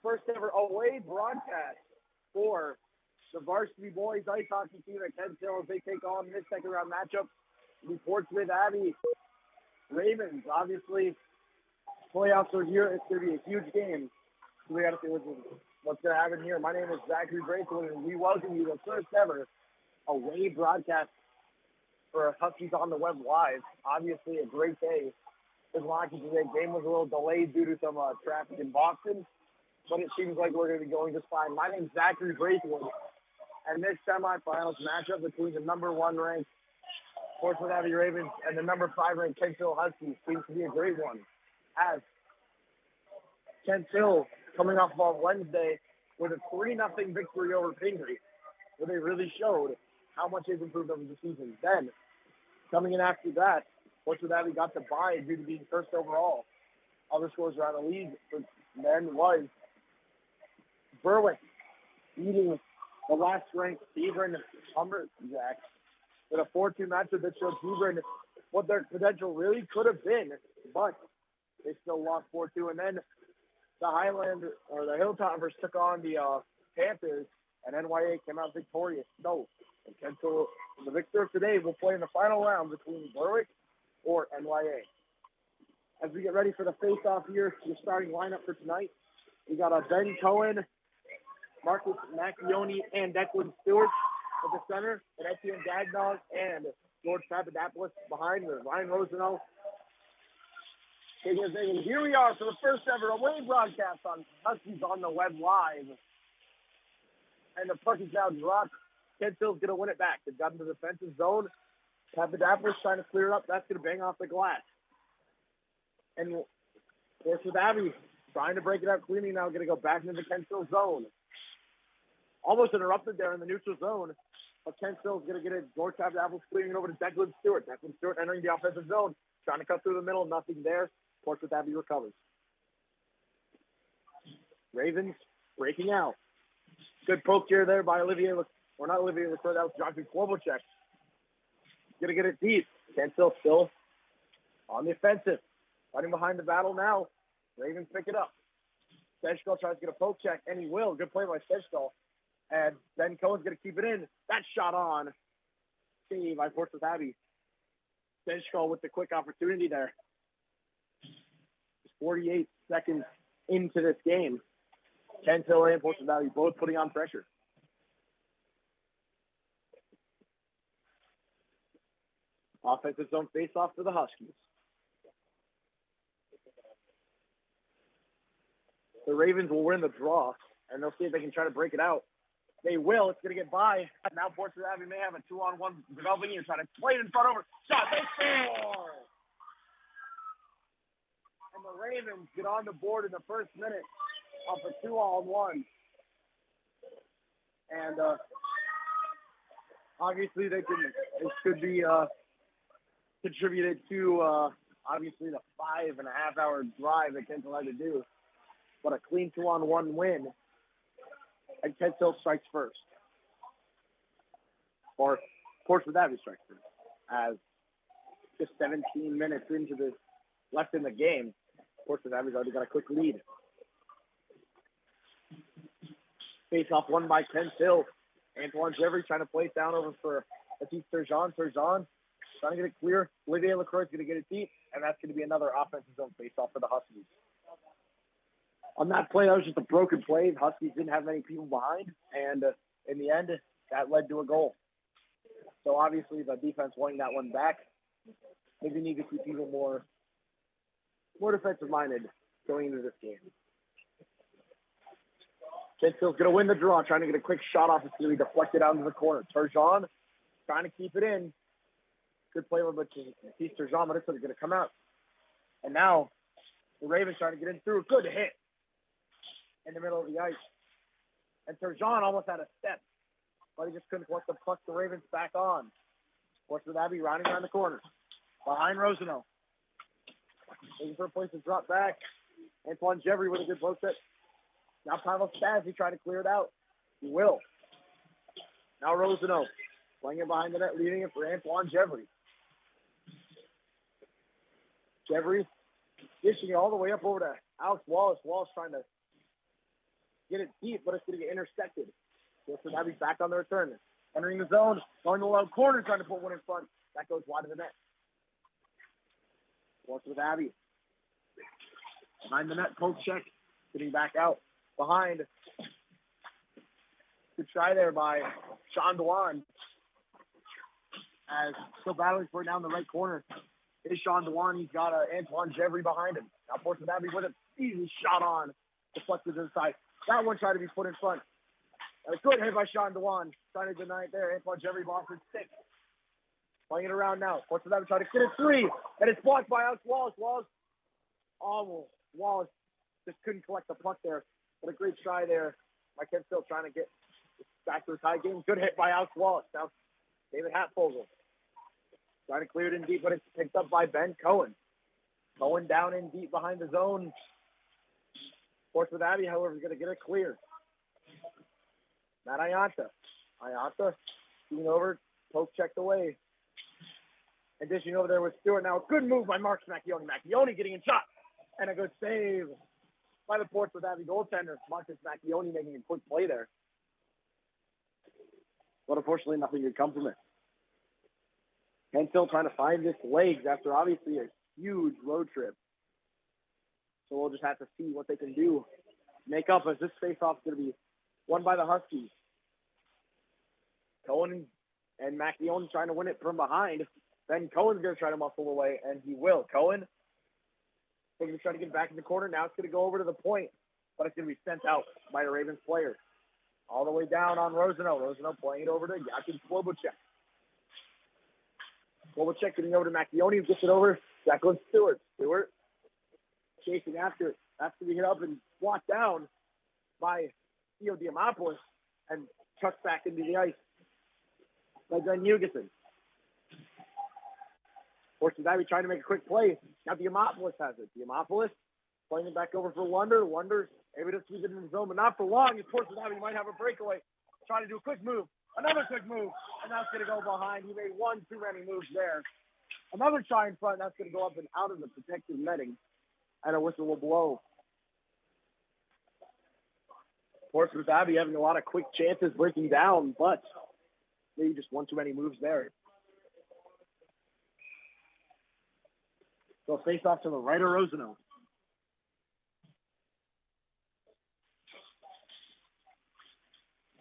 first ever away broadcast for the Varsity boys ice hockey team at Kent Hill as they take on this second round matchup, the Portsmouth Abbey Ravens. Obviously, playoffs are here. It's going to be a huge game. So we got to see what's going to happen here. My name is Zachary Braithwaite, and we welcome you to the first ever away broadcast for Huskies on the Web Live. Obviously, a great day. The hockey today game was a little delayed due to some traffic in Boston, but it seems like we're going to be going just fine. My name is Zachary Braithwaite, and this semifinals matchup between the number 1 ranked Portsmouth Abbey Ravens and the number 5 ranked Kent Hill Huskies seems to be a great one. As Kent Hill coming off on Wednesday with a 3-0 victory over Pingree, where they really showed how much they've improved over the season. Then, coming in after that, Portsmouth Abbey got the bye due to being first overall. Other scores around the league for men was Berwick beating the last-ranked Hebron Humberjacks with a 4-2 matchup that showed Hebron what their potential really could have been, but they still lost 4-2. And then the Hilltoppers took on the Panthers, and NYA came out victorious. So, Kent Hill, the victor of today, will play in the final round between Berwick or NYA. As we get ready for the face-off here, the starting lineup for tonight, we got Ben Cohen, Marcus Macchione, and Declan Stewart at the center, and Etienne Gagnon and George Papadopoulos behind with Ryan Rosenau. And here we are for the first ever away broadcast on Huskies on the Web Live. And the puck is now dropped. Kent Hill's going to win it back. They've got into the defensive zone. Papadopoulos trying to clear it up. That's going to bang off the glass. And Portsmouth Abbey trying to break it up cleanly now, going to go back into the Kent Hill zone. Almost interrupted there in the neutral zone. But Kent Hill's going to get it. George Papadopoulos clearing it over to Declan Stewart. Declan Stewart entering the offensive zone. Trying to cut through the middle. Nothing there. Portsmouth Abbey recovers. Ravens breaking out. Good poke here there by Olivier Leclerc. That was Jonathan Klobuchar. Going to get it deep. Kent Hill still on the offensive. Running behind the battle now. Ravens pick it up. Stejko tries to get a poke check, and he will. Good play by Stejko. And Ben Cohen's going to keep it in. That shot on. Save by Portsmouth Abbey. Stejko with the quick opportunity there. 48 seconds into this game. Kent Hill and Portsmouth Abbey both putting on pressure. Offensive zone face-off for the Huskies. The Ravens will win the draw, and they'll see if they can try to break it out. They will. It's going to get by. Now Portsmouth Abbey may have a 2-on-1 developing here. Trying to play it in front over. Shot. They score! And the Ravens get on the board in the first minute off a 2-on-1. And obviously this could be contributed to obviously the 5.5-hour drive that Kent Hill had to do. But a clean 2-on-1 win, and Kent Hill strikes first. Or Portsmouth Abbey strikes first. As just 17 minutes into this left in the game, Portsmouth Abbey's already got a quick lead. Face off won by Kent Hill. Antoine Jeffrey trying to place down over for Atif Turgeon. Turgeon trying to get it clear. Olivier Leclerc is going to get it deep, and that's going to be another offensive zone face off for the Huskies. On that play, that was just a broken play. The Huskies didn't have many people behind, and in the end, that led to a goal. So obviously, the defense wanting that one back. Maybe need to keep people more defensive-minded going into this game. Kent Hill's going to win the draw, trying to get a quick shot off. It's going to be deflected out into the corner. Turgeon trying to keep it in. Good play with Matisse Turgeon, but it's going to come out. And now the Ravens trying to get in through. Good hit in the middle of the ice. And Turgeon almost had a step, but he just couldn't let the puck the Ravens back on. Portsmouth Abbey riding around the corner. Behind Rosenau. Looking for a place to drop back. Antoine Jeffrey with a good blow set. Now Pavel Stasi trying to clear it out. He will. Now Rosenau playing it behind the net, leaving it for Antoine Jeffrey. Jeffrey dishing it all the way up over to Alex Wallace. Wallace trying to get it deep, but it's going to get intercepted. Portsmouth Abbey back on the return. Entering the zone, going to the low corner, trying to put one in front. That goes wide of the net. Portsmouth Abbey. Behind the net, poke check. Getting back out. Behind. Good try there by Sean Dewan. As still battling for it now in the right corner is Sean Dewan. He's got Antoine Jevry behind him. Now Portsmouth Abbey with an easy shot on. Deflected inside. That one tried to be put in front. A good hit by Sean Dewan. Trying to deny it there. Antoine Jevry ball for 6. Playing it around now. Portsmouth Abbey trying to get a 3. And it's blocked by Alex Wallace. Wallace just couldn't collect the puck there. But a great try there by Ken Still trying to get back to the tie game. Good hit by Alex Wallace. Now David Hatfogel trying to clear it in deep, but it's picked up by Ben Cohen. Cohen down in deep behind the zone. Portsmouth Abbey, however, is going to get it clear. Matt Ayanta. Ayanta shooting over, poke checked away. And dishing over there with Stewart. Now a good move by Marcus Macchione. Macchione getting in shot. And a good save by the Portsmouth Abbey goaltender. Marcus Macchione making a quick play there. But unfortunately, nothing could come from it. And still trying to find his legs after obviously a huge road trip. So we'll just have to see what they can do. Make up as this face-off is going to be won by the Huskies. Cohen and Macchione trying to win it from behind. Then Cohen's going to try to muscle away, and he will. Cohen is going to try to get back in the corner. Now it's going to go over to the point, but it's going to be sent out by a Ravens player. All the way down on Rosano. Rosano playing it over to Yakin Slobocek. Slobocek getting over to Macchione, who gets it over. Jacqueline Stewart. Stewart chasing after it. That's to be hit up and blocked down by Theo Diamopoulos and chucked back into the ice by Glenn Hugeson. Portsmouth Abbey trying to make a quick play. Now Diamopoulos has it. Diamopoulos playing it back over for Lunder. Lunder's able to squeeze it in the zone, but not for long. As Portsmouth Abbey might have a breakaway. Trying to do a quick move. Another quick move. And that's going to go behind. He made one too many moves there. Another try in front. That's going to go up and out of the protective netting. And a whistle will blow. Portsmouth Abbey having a lot of quick chances breaking down, but maybe just one too many moves there. So face off to the right of Rosano.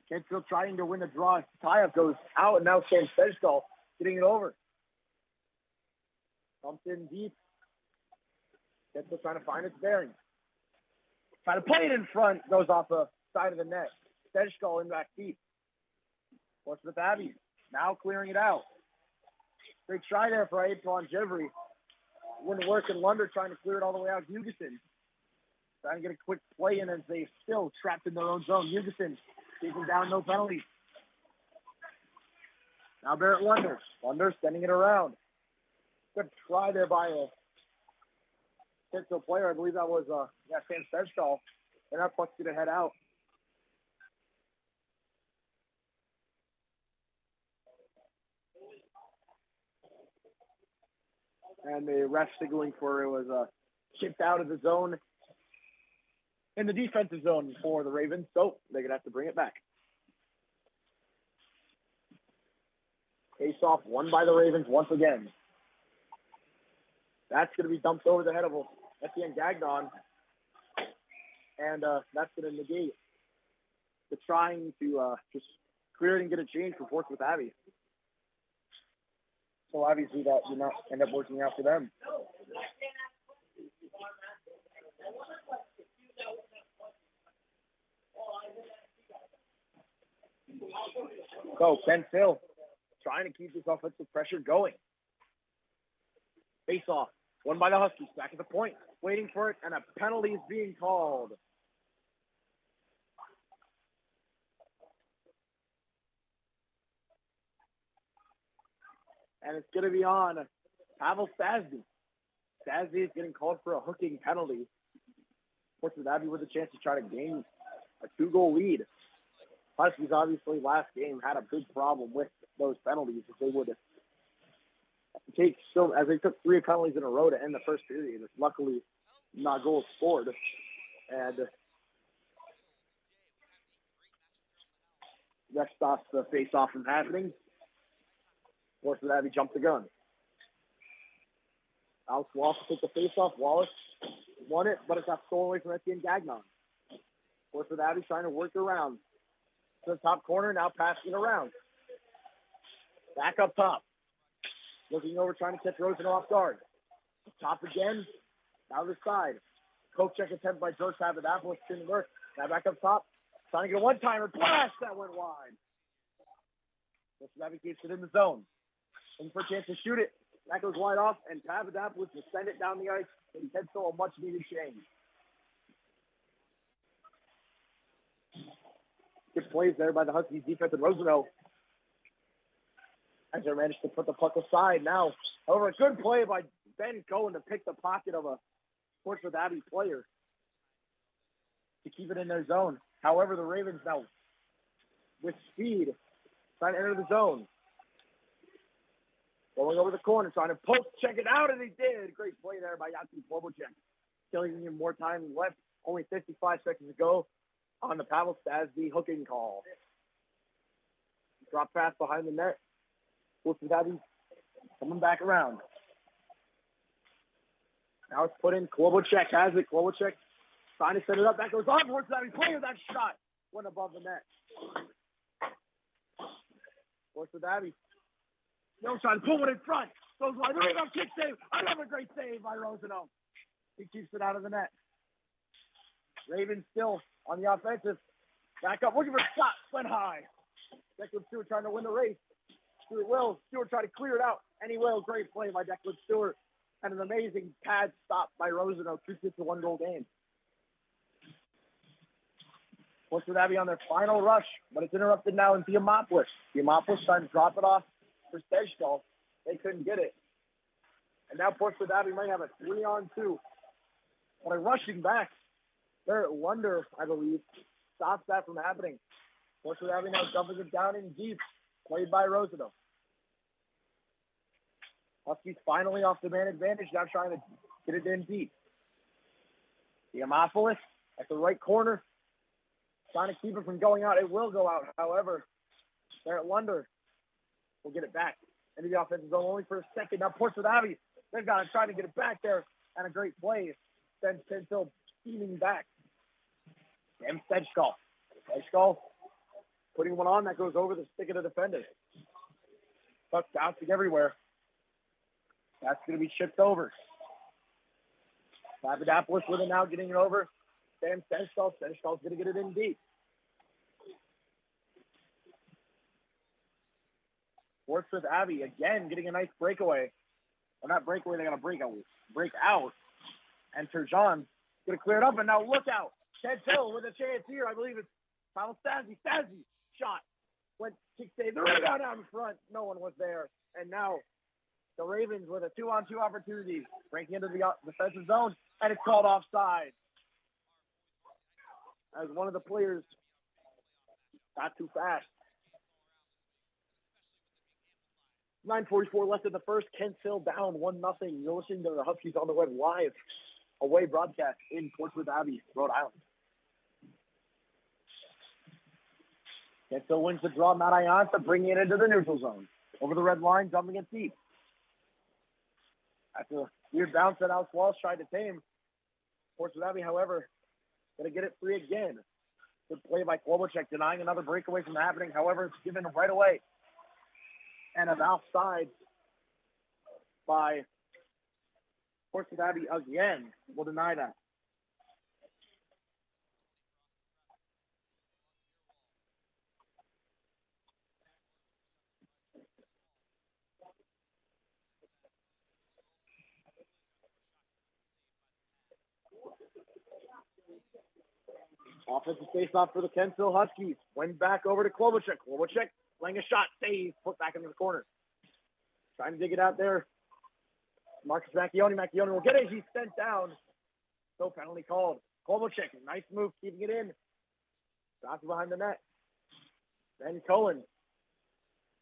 Kent still trying to win the draw. Tie-up goes out, and now Sam Sedgall getting it over. Pumped in deep. Kent still trying to find its bearings. Trying to play it in front. Goes off the side of the net. Sedgall in back deep. Portsmouth Abbey now clearing it out. Great try there for Antoine Jevry. Wouldn't work, and Lunder trying to clear it all the way out. Hugeson trying to get a quick play in as they still trapped in their own zone. Hugeson taking down, no penalties. Now Barrett Lunder. Lunder sending it around. Good try there by a potential player. I believe that was Sam Sedgall. And that puck's going to head out. And the ref signaling for it was chipped out of the zone in the defensive zone for the Ravens. So they're going to have to bring it back. Face-off won by the Ravens once again. That's going to be dumped over the head of Etienne Gagnon. And that's going to negate the trying to just clear it and get a change for Portsmouth Abbey. So obviously that did not end up working out for them. So Ken Hill trying to keep this offensive pressure going. Face off. Won by the Huskies. Back at the point. Waiting for it, and a penalty is being called. And it's going to be on Pavel Stasny. Stasny is getting called for a hooking penalty. Portsmouth Abbey with a chance to try to gain a 2-goal lead. Huskies obviously last game had a big problem with those penalties. If they would take so as they took 3 penalties in a row to end the first period. Luckily, not goals scored. And Ref stops the face-off from happening. Portsmouth Abbey jumped the gun. Alex Wallace took the face-off. Wallace won it, but it got stolen away from Etienne Gagnon. Portsmouth Abbey trying to work around to the top corner, now passing it around. Back up top. Looking over, trying to catch Rosen off guard. Top again, out of the side. Coke check attempt by George Papadopoulos didn't work. Now back up top, trying to get a one-timer. Blast! That went wide. Portsmouth Abbey keeps it in the zone. Looking for a chance to shoot it. That goes wide off, and Papadopoulos will send it down the ice, and heads to a much-needed change. Good plays there by the Huskies defense and Rosano. As they managed to put the puck aside now. However, a good play by Ben Cohen to pick the pocket of a Portsmouth Abbey player to keep it in their zone. However, the Ravens now, with speed, trying to enter the zone. Going over the corner, trying to poke, check it out, and he did. Great play there by Yaki Klobocek. Killing him more time left, only 55 seconds to go on the Pavel Stasby hooking call. Drop pass behind the net. Portsmouth Abbey coming back around. Now it's put in. Klobocek has it. Klobocek trying to set it up. That goes on. Portsmouth Abbey playing that shot. Went above the net. Portsmouth Abbey. No trying to pull it in front. Goes wide. The rebound kick save. Another great save by Rosano. He keeps it out of the net. Ravens still on the offensive. Back up. Looking for a shot. Went high. Declan Stewart trying to win the race. Stewart tried to clear it out, and he will. Great play by Declan Stewart. And an amazing pad stop by Rosano. 2-6 to 1-goal game. Portsmouth Abbey on their final rush, but it's interrupted now in Diamopoulos. Diamopoulos trying to drop it off for Stejskal. They couldn't get it. And now Portsmouth Abbey might have a 3-on-2. But a rushing back. There, Lunder, I believe, stops that from happening. Portsmouth Abbey now dumping it down in deep. Played by Rosano. Huskies finally off the man advantage, now trying to get it in deep. Diamopoulos at the right corner, trying to keep it from going out. It will go out, however. There at Lunder will get it back into the offensive zone only for a second. Now Portsmouth Abbey, they've got to try to get it back there, and a great play. Sends Pinto steaming back. And Stejskal. Stejskal putting one on that goes over the stick of the defender. Puck bouncing everywhere. That's going to be shipped over. Papadopoulos with it now, getting it over. Sam Stejskal. Stejskal's going to get it in deep. Portsmouth Abbey again getting a nice breakaway. Well, not breakaway, they're going to break out. And Turgeon going to clear it up, and now look out. Ted Hill with a chance here. I believe it's Pavel Stasby. Stasby shot. Went kick save. The rebound out in front. No one was there. And now the Ravens with a 2-on-2 opportunity. Breaking into the defensive zone, and it's called offside. As one of the players got too fast. 9:44 left in the first. Kent Hill down 1-0. You're listening to the Huskies on the Web live away broadcast in Portsmouth Abbey, Rhode Island. Kent Hill wins the draw. Matt Ianza bringing it into the neutral zone. Over the red line, jumping it deep. That's a weird bounce that Alex Walsh tried to tame. Portsmouth Abbey, however, going to get it free again. Good play by Klobocek, denying another breakaway from happening. However, it's given right away. And an offside by Portsmouth Abbey again. Will deny that. Offensive face-off for the Kensville Huskies. Went back over to Klobocek. Klobocek laying a shot. Save. Put back into the corner. Trying to dig it out there. Marcus Macchione. Macchione will get it. He's sent down. No penalty called. Klobocek. Nice move. Keeping it in. Drops behind the net. Ben Cohen.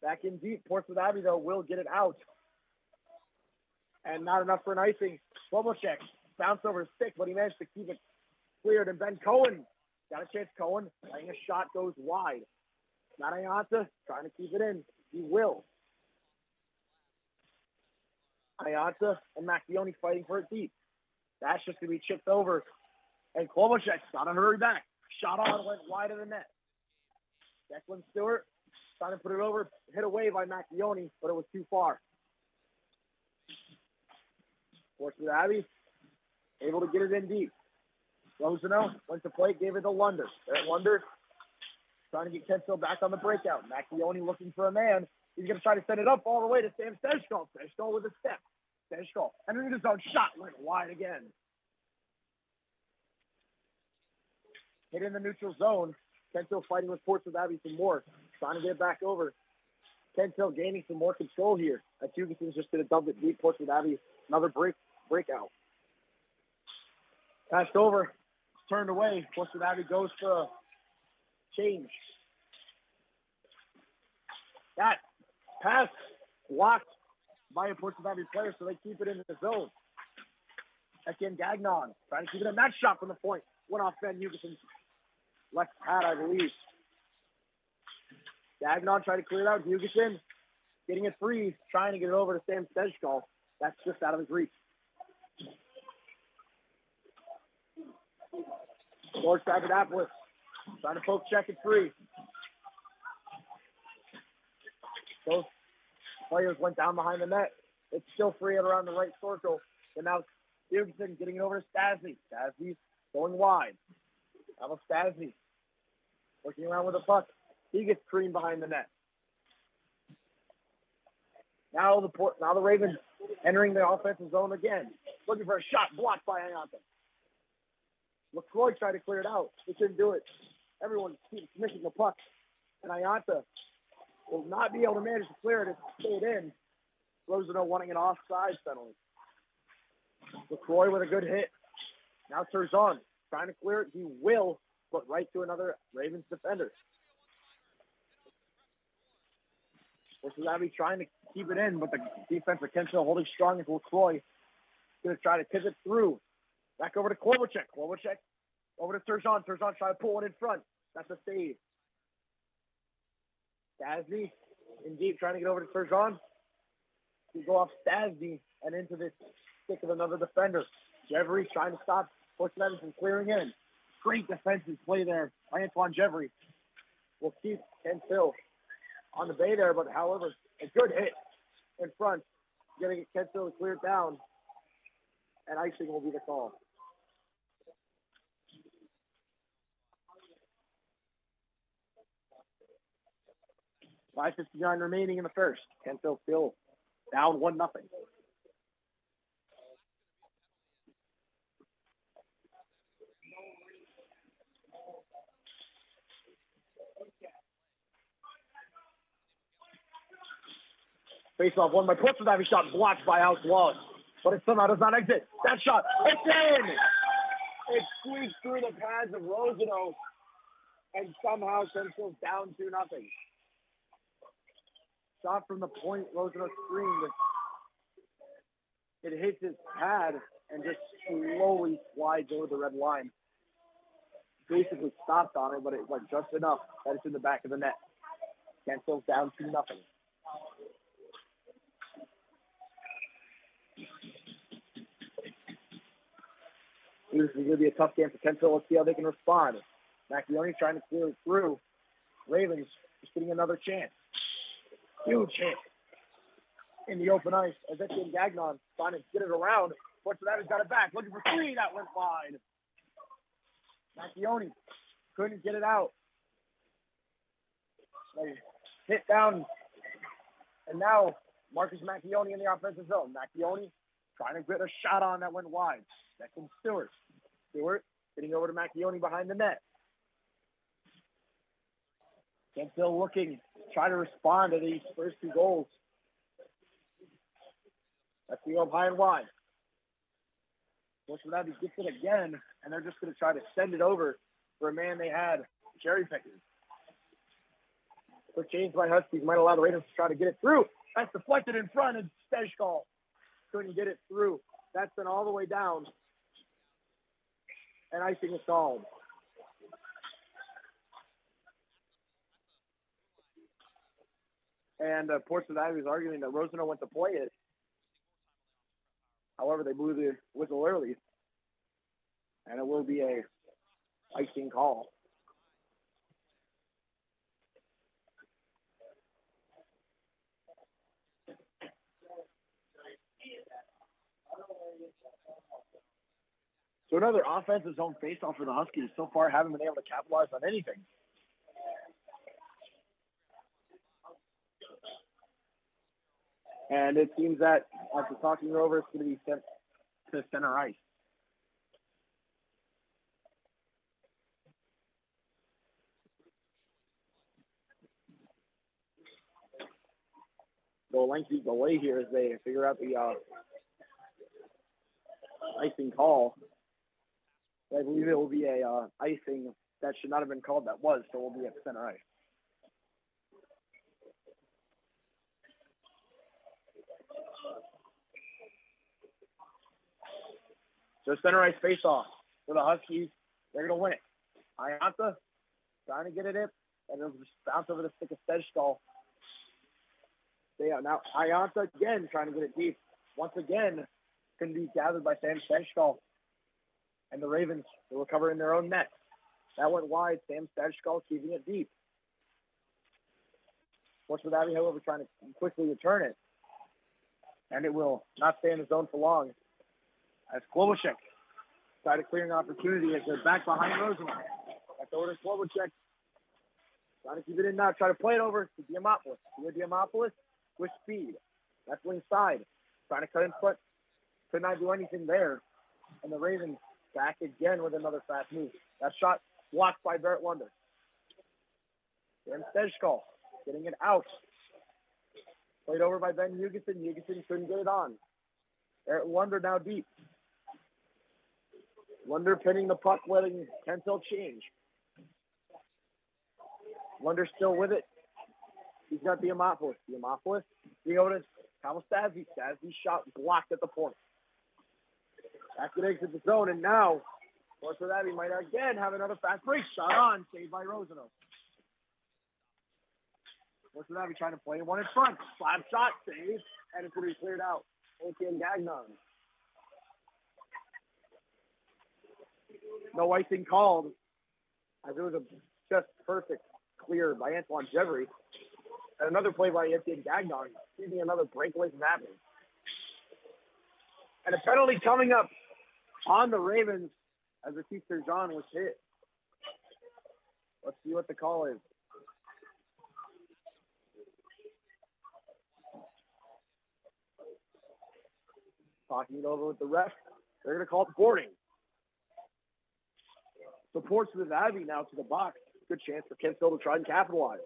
Back in deep. Portsmouth Abbey, though, will get it out. And not enough for an icing. Klobocek. Bounced over his stick, but he managed to keep it cleared. And Ben Cohen. Got a chance. Cohen laying a shot, goes wide. Ayanta trying to keep it in. He will. Ayanta and Macchione fighting for it deep. That's just going to be chipped over. And Klobuchar's got to hurry back. Shot on, went wide of the net. Declan Stewart trying to put it over, hit away by Macchione, but it was too far. Portsmouth Abbey able to get it in deep. Rosano went to play, gave it to Lunder. There Lunder trying to get Kensville back on the breakout. Macchione looking for a man. He's going to try to send it up all the way to Sam Stejskal. Stejskal with a step. Stejskal entering his own shot, went wide again. Hit in the neutral zone. Kensville fighting with Portsmouth Abbey some more. Trying to get back over. Kensville gaining some more control here. Hugison's just going to dump it deep. Portsmouth Abbey, another breakout. Passed over. Turned away. Portsmouth Abbey goes for a change. That pass blocked by a Portsmouth Abbey player, so they keep it in the zone. Again, Gagnon trying to keep it in. That shot from the point went off Ben Hugison's left pad, I believe. Gagnon trying to clear it out. Hugison getting it free, trying to get it over to Sam Stejskal. That's just out of his reach. North Annapolis trying to poke check it free. Both players went down behind the net. It's still free at around the right circle. And now Hugison getting it over to Stasny. Stasny going wide. Now Stasny working around with the puck. He gets creamed behind the net. Now the Ravens entering the offensive zone again. Looking for a shot blocked by Ayanta. LaCroix tried to clear it out. He couldn't do it. Everyone keeps missing the puck. And Ayanta will not be able to manage to clear it. It stayed in. Rosano wanting an offside penalty. LaCroix with a good hit. Now Terzon trying to clear it. He will, but right to another Ravens defender. Portsmouth Abbey trying to keep it in, but the defense of Kensville holding strong as LaCroix. Going to try to pivot through. Back over to Klobuchar. Klobuchar over to Terzon. Terzon trying to pull it in front. That's a save. Stasny in deep trying to get over to Terzon. To go off Stasny and into this stick of another defender. Jeffrey trying to stop Portsmouth Abbey from clearing in. Great defensive play there by Antoine Jeffrey. Will keep Kensville on the bay there, but however, a good hit in front. Going to get Kensville to clear it down. And icing will be the call. .5:59 remaining in the first. Kensville still down 1-0. Face off one by Portsmouth Abbey, shot blocked by Alex Wallace. But it somehow does not exit. That shot, it's in! It squeezed through the pads of Rosano and somehow Kensville's down 2-0. Shot from the point, Rosano screamed. It hits his pad and just slowly slides over the red line. Basically stopped on it, but it went just enough that it's in the back of the net. Kensville's down 2-0. This is going to be a tough game for Kensville. Let's see how they can respond. Macchione trying to clear it through. Ravens just getting another chance. Huge hit in the open ice. Etienne Gagnon trying to get it around. Portsmouth Abbey's got it back. Looking for three. That went wide. Macchione couldn't get it out. They hit down. And now Marcus Macchione in the offensive zone. Macchione trying to get a shot on that went wide. Declan Stewart. Stewart getting over to Macchione behind the net. Kensville looking, try to respond to these first two goals. Let's go up high and wide. Portsmouth Abbey gets it again, and they're just going to try to send it over for a man they had, cherry picking. Quick change by Huskies might allow the Raiders to try to get it through. That's deflected in front, and Stejskal couldn't get it through. That's been all the way down. And icing is called. And Portsmouth Abbey was arguing that Rosano went to play it. However, they blew the whistle early. And it will be a icing call. So another offensive zone faceoff for the Huskies. So far, haven't been able to capitalize on anything. And it seems that after talking it over, it's going to be sent to center ice. So a lengthy delay here as they figure out the icing call. I believe it will be a icing that should not have been called that was, so it will be at center ice. So center ice face-off for the Huskies. They're going to win it. Ayanta trying to get it in, and it'll just bounce over the stick of Stejskal. Yeah, now Ayanta again trying to get it deep. Once again, can be gathered by Sam Stejskal. And the Ravens will recover in their own net. That went wide. Sam Stejskal keeping it deep. Portsmouth Abbey, however, trying to quickly return it. And it will not stay in the zone for long. As Klobuchar tried to clear an opportunity as they're back behind Rosenberg. That's over to Klobuchar. Trying to keep it in now. Try to play it over to Diamopoulos. Diamopoulos with speed. That's wing side. Trying to cut in foot. Could not do anything there. And the Ravens back again with another fast move. That shot blocked by Barrett Lunder. Then Stejskal getting it out. Played over by Ben Hugeson. Hugeson couldn't get it on. Barrett Lunder now deep. Lunder pinning the puck, letting Kensel change. Lunder still with it. He's got Diamopoulos. Diamopoulos. Theotis. Thomas Stazzi. Stazzi shot blocked at the point. Back to exit the zone, and now Portsmouth Abbey might again have another fast break. Shot on, saved by Rosano. Portsmouth Abbey trying to play one in front. Slap shot, save, and it's going to be cleared out. Etienne Gagnon. No icing called, as it was a just perfect clear by Antoine Jevry. And another play by Etienne Gagnon, seizing another breakaway from happening. And a penalty coming up on the Ravens as Atif Serjan was hit. Let's see what the call is. Talking it over with the ref. They're going to call it boarding. So Portsmouth Abbey now to the box. Good chance for Kensville to try and capitalize.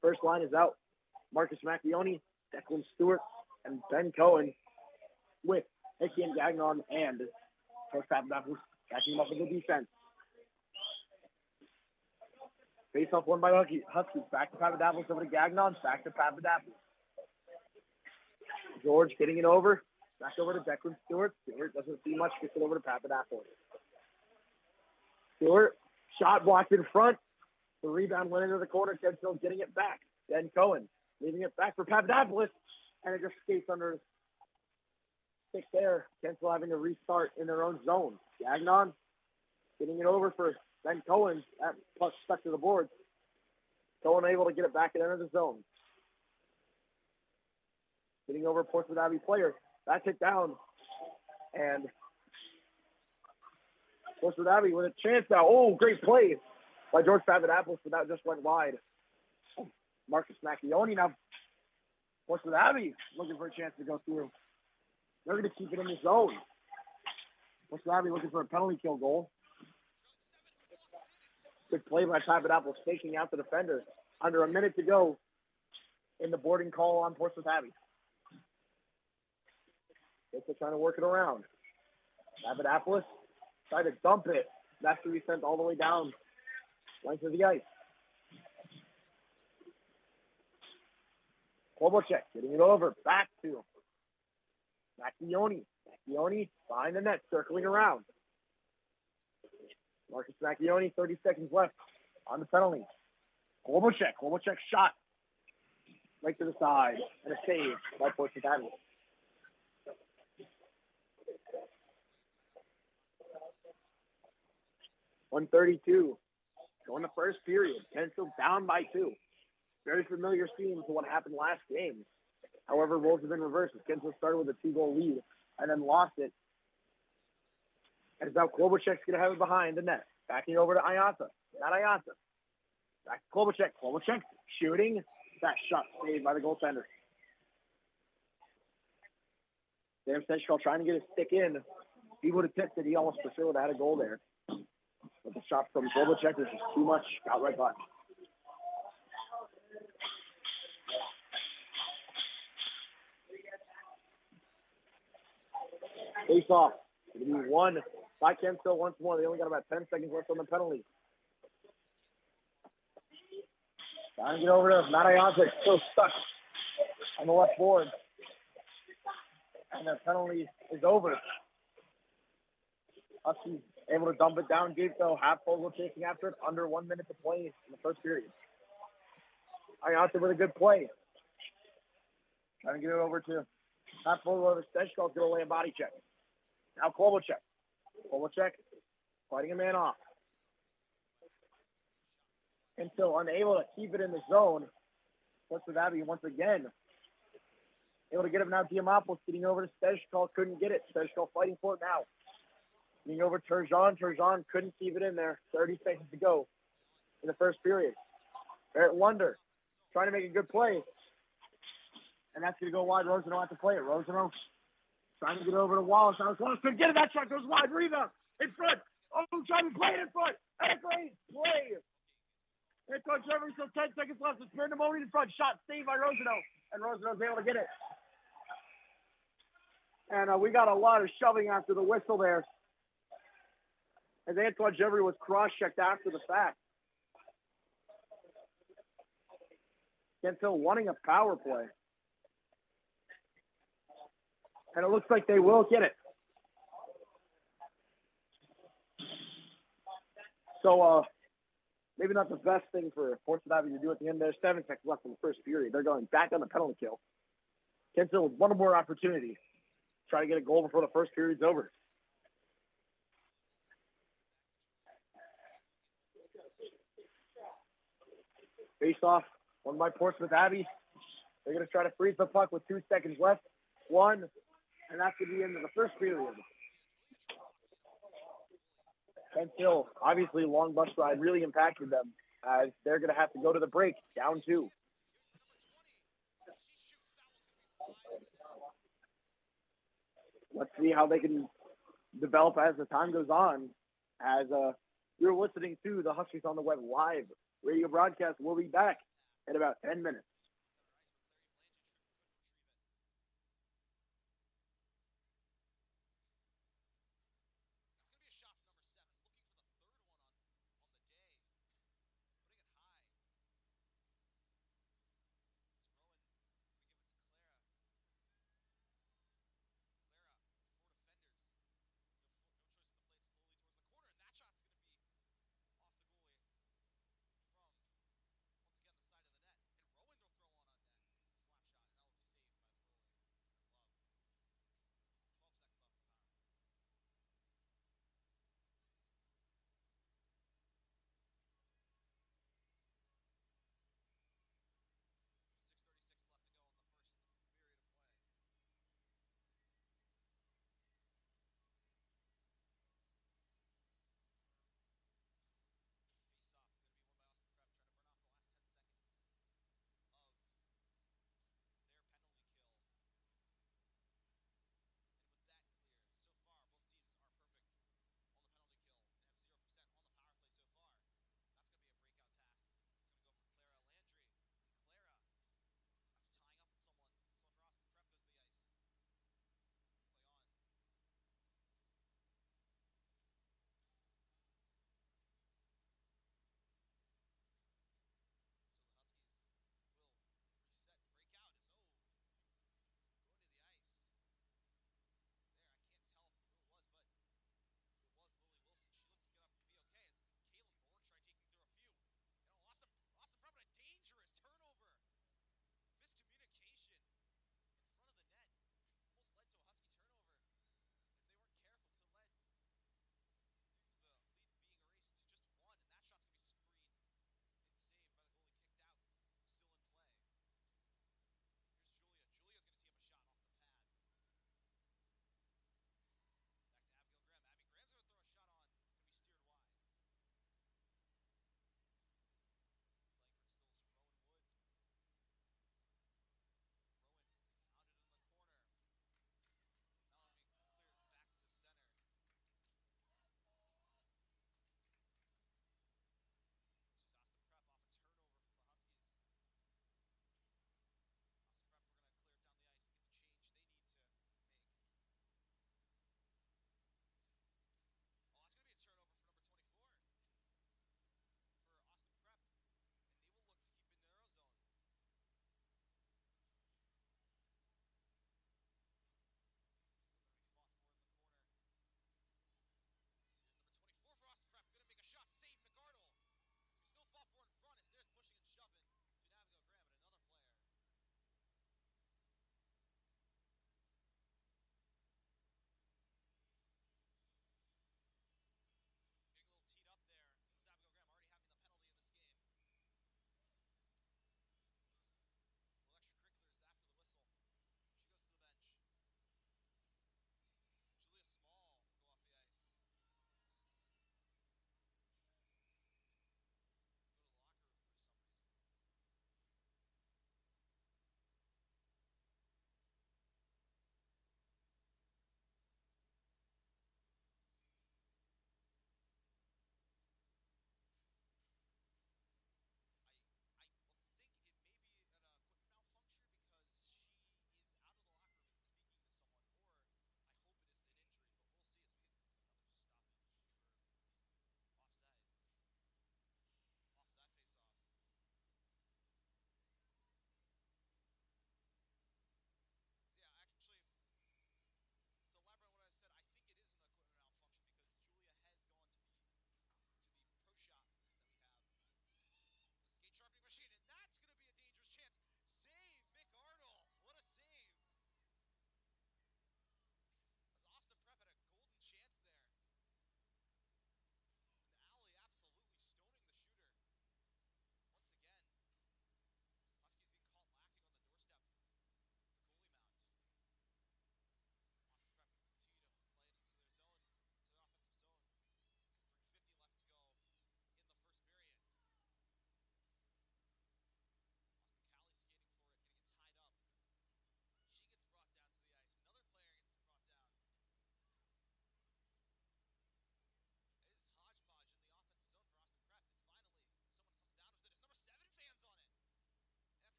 First line is out. Marcus Macchione, Declan Stewart, and Ben Cohen with Etienne Gagnon and George Papadopoulos backing him up in the defense. Face off one by Huskies. Back to Papadopoulos, over to Gagnon. Back to Papadopoulos. George getting it over. Back over to Declan Stewart. Stewart doesn't see much. Gets it over to Papadopoulos. Stewart, shot blocked in front. The rebound went into the corner. Kensville getting it back. Ben Cohen leaving it back for Papadopoulos. And it just skates under his stick there. Kensville having to restart in their own zone. Gagnon getting it over for Ben Cohen. That puck stuck to the boards. Cohen able to get it back and enter the zone. Getting over Portsmouth Abbey player. That's it down. And Portsmouth Abbey with a chance now. Oh, great play by George Papadopoulos, but that just went wide. Marcus Macchione now. Portsmouth Abbey looking for a chance to go through. They're going to keep it in the zone. Portsmouth Abbey looking for a penalty kill goal. Good play by Papadopoulos, taking out the defender. Under a minute to go in the boarding call on Portsmouth Abbey. They're trying to work it around. Papadopoulos tried to dump it. That's to be sent all the way down. Length of the ice. Klobuchar getting it over. Back to Macchione. Macchione behind the net, circling around. Marcus Macchione, 30 seconds left on the penalty. Klobuchar shot. right to the side, and a save by Portsmouth Abbey. .132. Going the first period. Pencil down by 2. Very familiar scene to what happened last game. However, roles have been reversed. Kensal started with a 2-goal lead and then lost it. And now Klobuchar's going to have it behind the net. Backing over to Ayata. Not Ayata. Back to Klobuchar. Klobuchar shooting. That shot saved by the goaltender. Sam Steshkal trying to get his stick in. If he would have tipped it, he almost for sure would have had a goal there. But the shot from Klobuchar is just too much. Got right by. Face off. It's going to be won by Kensal once more. They only got about 10 seconds left on the penalty. Trying to get over to Matt Ayanta. Still stuck on the left board. And the penalty is over. Huskies able to dump it down deep, though. Half Fogle chasing after it. Under 1 minute to play in the first period. Ayanta with a good play. Trying to get it over to Half Fogle over Steshkal's going to lay a body check. Now Klobuchar. Klobuchar fighting a man off. Until unable to keep it in the zone. Portsmouth Abbey once again. Able to get him now. Diamopoulos getting over to Steshkal. Couldn't get it. Steshkal fighting for it now. Getting over Turgeon. Turgeon couldn't keep it in there. 30 seconds to go in the first period. Barrett Lunder trying to make a good play. And that's going to go wide. Rosano has to play it. Rosano trying to get over to Wallace. Now Wallace couldn't get it. That shot goes wide. Rebound in front. Oh, trying to play it in front. And a great play. It's on Trevor, still 10 seconds left. It's Bernamoni in front. Shot saved by Rosano. And Rosano's able to get it. And we got a lot of shoving after the whistle there. As Antoine Jeffrey was cross-checked after the fact. Kensal wanting a power play. And it looks like they will get it. So, maybe not the best thing for Portsmouth Abbey to do at the end. There's 7 seconds left in the first period. They're going back on the penalty kill. Kensal, one more opportunity. Try to get a goal before the first period's over. Face off, won by Portsmouth Abbey. They're going to try to freeze the puck with 2 seconds left. 1, and that's going to be the end of the first period. Kensal, obviously, long bus ride really impacted them as they're going to have to go to the break, down 2. Let's see how they can develop as the time goes on. As you're listening to the Huskies on the Web live radio broadcast, we'll be back in about 10 minutes.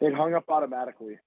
It hung up automatically.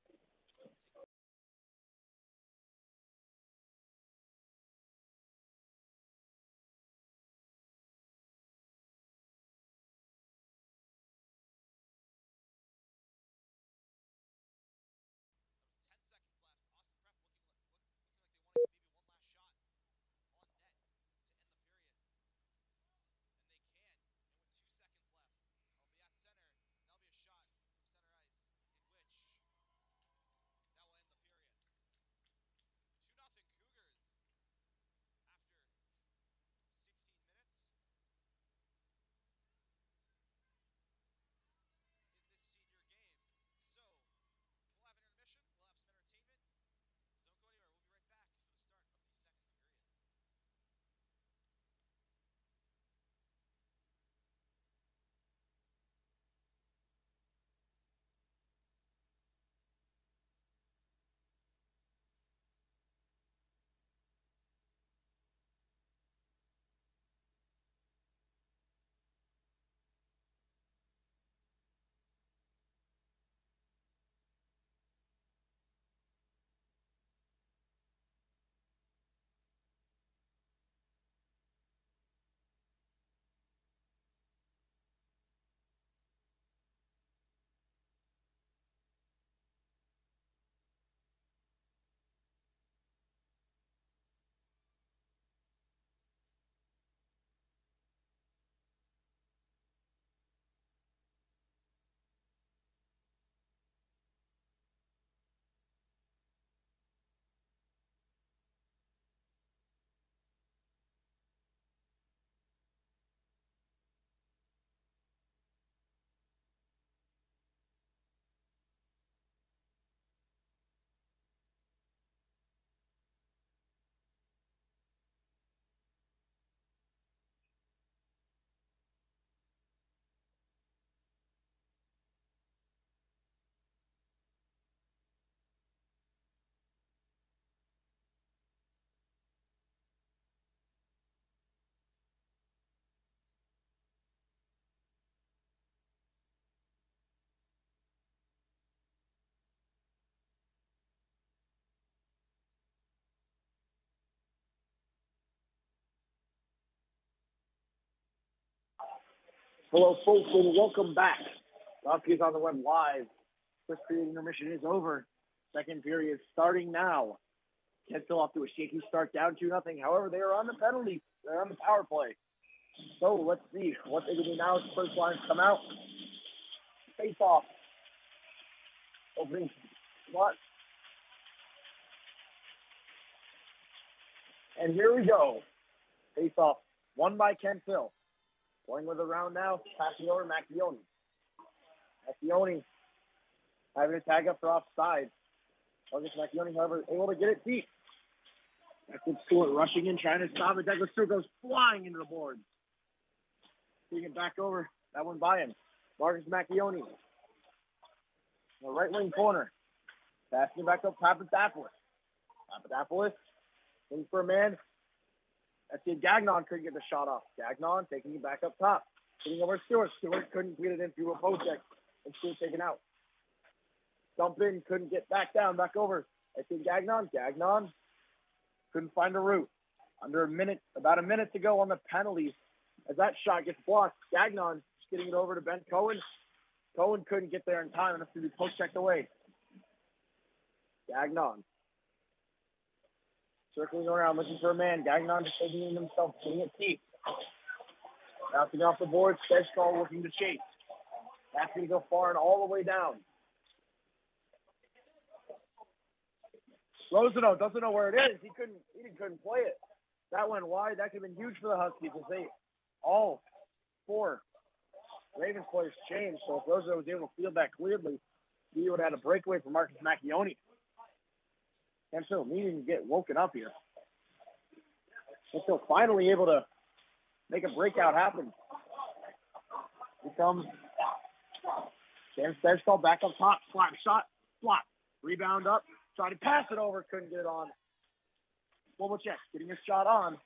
Hello, folks, and welcome back. Huskies on the Web Live. First period intermission is over. Second period starting now. Kentville off to a shaky start, down 2-0. However, they are on the penalty. They're on the power play. So let's see what they can do now as the first lines come out. Face off. Opening slot. And here we go. Face off. Won by Kentville. Going with a round now, passing over Macchione. Macchione having a tag up for offside. August Macchione, however, able to get it deep. That's Stewart rushing in, trying to stop it. Douglas Stewart goes flying into the board. Taking it back over. That one by him. Marcus Macchione. The right wing corner. Passing it back up, Papadopoulos. Papadopoulos. Looking for a man. That's it. Gagnon couldn't get the shot off. Gagnon taking it back up top. Hitting over Stewart. Stewart couldn't get it in through a post check. And Stewart taken out. Dump in, couldn't get back down, back over. That's it. Gagnon. Gagnon couldn't find a route. About a minute to go on the penalties. As that shot gets blocked, Gagnon just getting it over to Ben Cohen. Cohen couldn't get there in time enough to be post checked away. Gagnon. Circling around, looking for a man. Gagnon just taking it himself, getting it deep. Bouncing off the board, Stejskal looking to chase. That's going to go far and all the way down. Rosano doesn't know where it is. He couldn't play it. That went wide. That could have been huge for the Huskies because all four Ravens players changed. So if Rosano was able to field that clearly, he would have had a breakaway for Marcus Macchione. And so needing to get woken up here. And so finally able to make a breakout happen. Here comes Sam Stejskal back up top. Slap shot. Block. Rebound up. Tried to pass it over. Couldn't get it on. Wobelchek getting his shot on.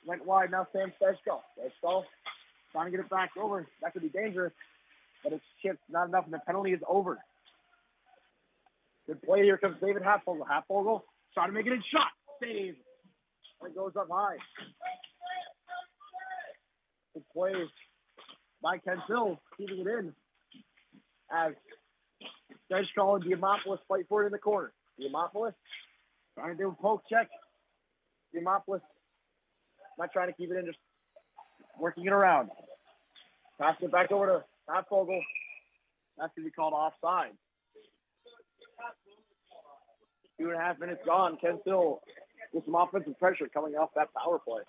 Went wide. Now Sam Stejskal. Stejskal trying to get it back over. That could be dangerous. but it's chipped, not enough, and the penalty is over. Good play. Here comes David Halfvogel. Halfvogel trying to make it in shot. Save. And it goes up high. Good play by Kensil, keeping it in. As Sedgecall and Diamopoulos fight for it in the corner. Diamopoulos trying to do a poke check. Diamopoulos not trying to keep it in, just working it around. Passing it back over to Halfvogel. That's going to be called offside. 2.5 minutes gone. Kensil with some offensive pressure coming off that power play.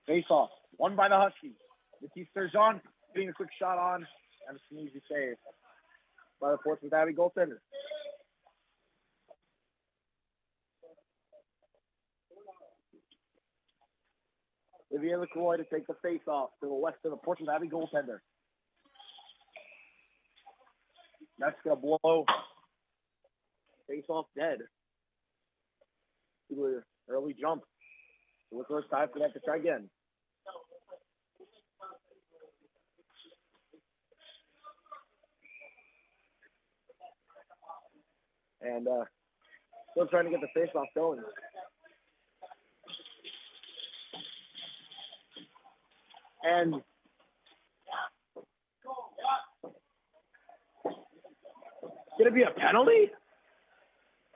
Face off. Won by the Huskies. Matisse Sergeant getting a quick shot on and a sneaky save by the Portsmouth Abbey goaltender. Olivier Lacroix to take the face-off to the west of the Portsmouth Abbey goaltender. That's going to blow face-off dead. Early jump. So Lacroix time for that to try again. And still trying to get the face-off going. And going to be a penalty?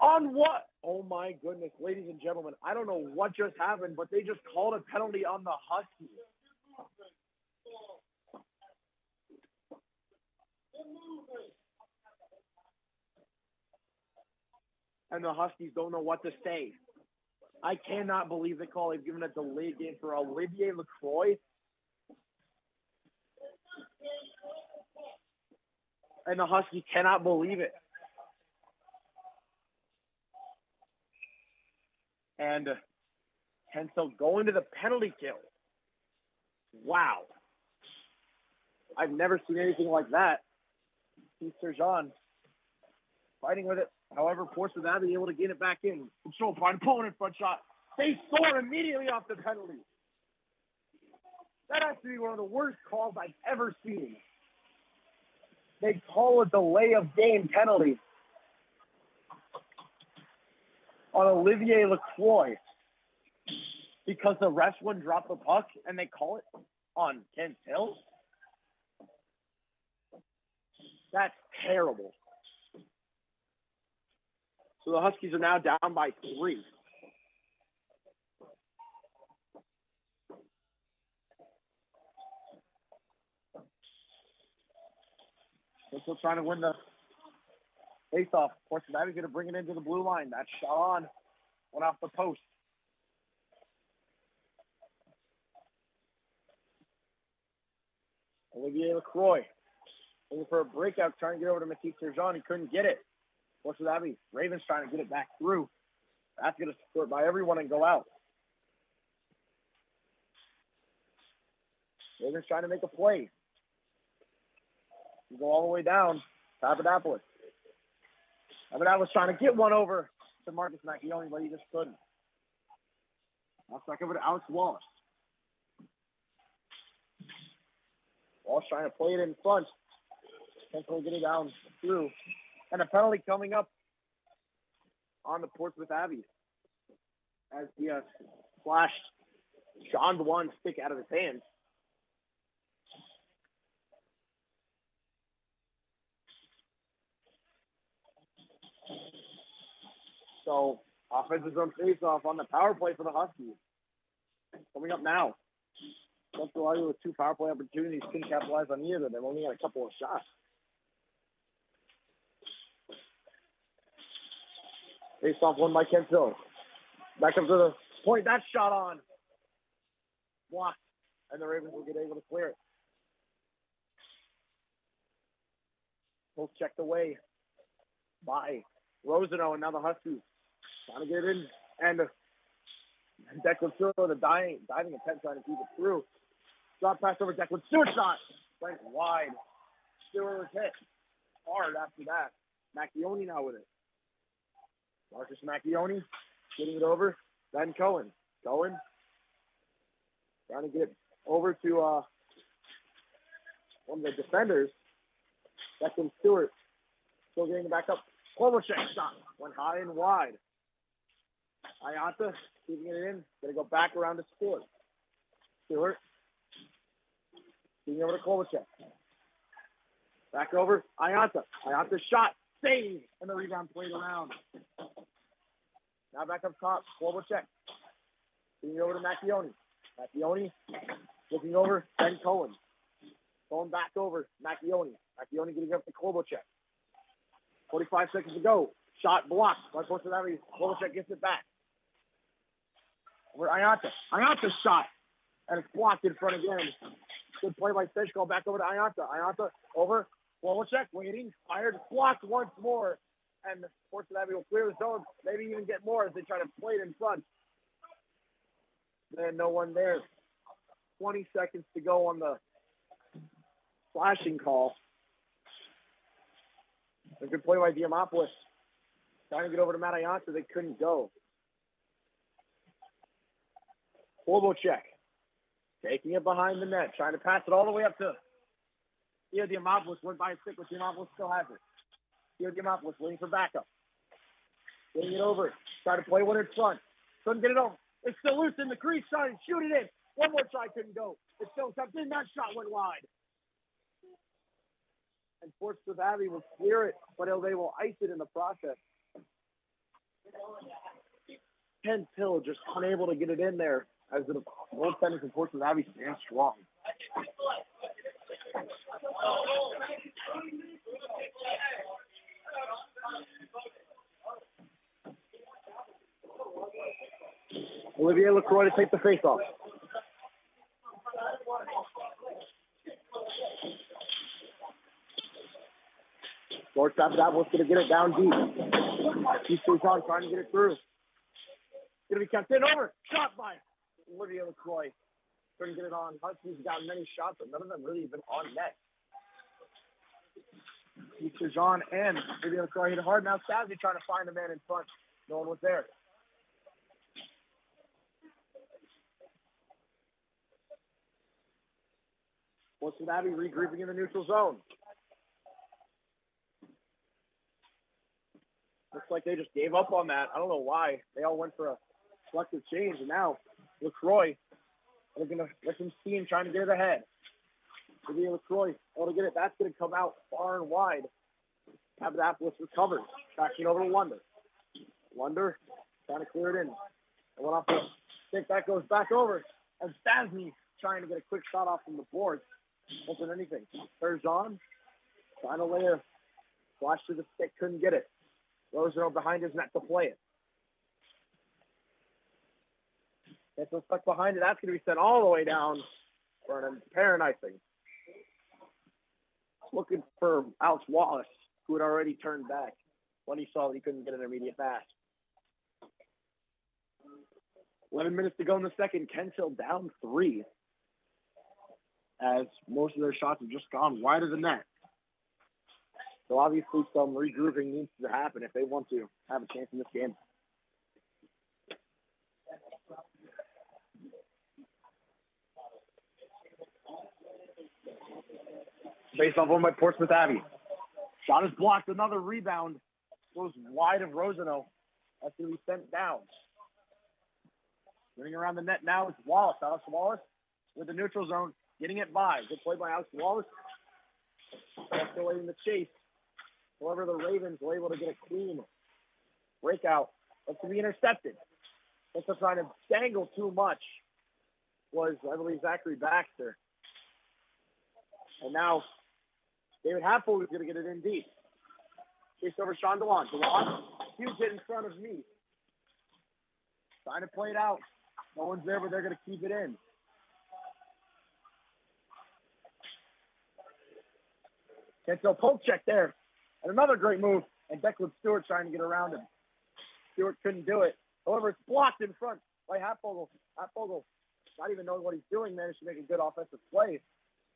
On what? Oh my goodness, ladies and gentlemen, I don't know what just happened, but they just called a penalty on the Huskies. And the Huskies don't know what to say. I cannot believe the call. They've given a delayed game for Olivier Lacroix. And the Huskies cannot believe it. And so going to the penalty kill. Wow. I've never seen anything like that. Keith Sergeant fighting with it. However, Portsmouth Abbey able to get it back in. Control by opponent front shot. They score immediately off the penalty. That has to be one of the worst calls I've ever seen. They call a delay of game penalty on Olivier Lacroix because the ref wouldn't drop the puck and they call it on Kent Hill. That's terrible. So the Huskies are now down by 3. They're still trying to win the face-off. Portsmouth Abbey's going to bring it into the blue line. That shot on. Went off the post. Olivier Lacroix looking for a breakout, trying to get over to Matisse Sergeant. He couldn't get it. Portsmouth Abbey. Ravens trying to get it back through. That's going to score by everyone and go out. Ravens trying to make a play. Go all the way down. Papadopoulos. Papadopoulos trying to get one over to Marcus Macchione, but he just couldn't. Now back over to Alex Walsh. Walsh trying to play it in front. Central getting down through. And a penalty coming up on the Portsmouth Abbey as he flashed Sean one stick out of his hands. So, offensive zone face-off on the power play for the Huskies. Coming up now. Central Iowa with 2 power play opportunities. Couldn't capitalize on either. They've only got a couple of shots. Face-off won by Kent Hill. Back up to the point. That shot on. Blocked. And the Ravens will get able to clear it. Both checked away by Rosano, and now the Huskies trying to get in. And Declan Stewart with a diving attempt trying to keep it through. Drop pass over Declan Stewart shot. Went wide. Stewart was hit hard after that. Macchione now with it. Marcus Macchione getting it over. Ben Cohen. Cohen trying to get it over to one of the defenders. Declan Stewart still getting it back up. Kovalchuk shot. Went high and wide. Ayanta keeping it in. Going to go back around to Stewart. Stewart. Getting over to Kovalchuk. Back over. Ayanta. Ayanta shot. Save. And the rebound played around. Now back up top. Kovalchuk. Getting over to Macchione. Macchione looking over. Ben Cohen. Going back over. Macchione. Macchione getting up to Kovalchuk. 45 seconds to go. Shot blocked by Portsmouth Abbey. Kovalchuk gets it back. Over Ayanta. Ayanta shot. And it's blocked in front again. Good play by Fishko. Back over to Ayanta. Ayanta over. Kovalchuk waiting. Fired. Blocked once more. And Portsmouth Abbey will clear the zone. Maybe even get more as they try to play it in front. Then no one there. 20 seconds to go on the flashing call. A good play by Diamopoulos. Trying to get over to Matt Ayanta. They couldn't go. Kovalchuk taking it behind the net. Trying to pass it all the way up to Diamopoulos. Went by a stick, but Diamopoulos still has it. Diamopoulos waiting for backup. Getting it over. Trying to play one in front. Couldn't get it over. It's still loose in the crease. Trying to shoot it in. One more try, couldn't go. It's still tucked in. That shot went wide. And Portsmouth Abbey will clear it, but they will ice it in the process. Ken Till just unable to get it in there as the goaltenders of Portsmouth Abbey stand strong. Olivier LaCroix to take the face-off. Shortstop Davos going to get it down deep. He stays on trying to get it through. Going to be kept in over. Shot by Olivier LaCroix. Trying to get it on. Huskies got many shots, but none of them really even on net. Mr. Jean and Olivier LaCroix hit hard. Now Stasny trying to find the man in front. No one was there. Portsmouth Abbey regrouping in the neutral zone. Looks like they just gave up on that. I don't know why. They all went for a collective change, and now LaCroix, they're going to let him see him trying to get it ahead. Olivier LaCroix, able to get it. That's going to come out far and wide. Papadopoulos recovered. Backing over to Lunder. Lunder trying to clear it in. It went off the stick. That goes back over. And Stasny trying to get a quick shot off from the board. Wasn't anything. Bergeron trying to lay a flash to the stick. Couldn't get it. Rosenau behind his net to play it. Gets him stuck behind it. That's going to be sent all the way down for an apparent icing. Looking for Alex Wallace, who had already turned back when he saw that he couldn't get an immediate pass. 11 minutes to go in the second. Kenshill down 3 as most of their shots have just gone wide of the net. So obviously some regrouping needs to happen if they want to have a chance in this game. Based off one by Portsmouth Abbey. Shot is blocked. Another rebound goes wide of Rosenau. That's going to be sent down. Running around the net now is Wallace. Alex Wallace with the neutral zone, getting it by. Good play by Alex Wallace. Escalating the chase. However, the Ravens were able to get a clean breakout. That's to be intercepted. That's trying to dangle too much was, I believe, Zachary Baxter. And now David Hatfield is going to get it in deep. Chase over Sean DeLon. DeLon, huge hit in front of me. Trying to play it out. No one's there, but they're going to keep it in. Kensel poke check there. And another great move. And Declan Stewart trying to get around him. Stewart couldn't do it. However, it's blocked in front by Hatfogel. Hatfogel, not even knowing what he's doing, managed to make a good offensive play.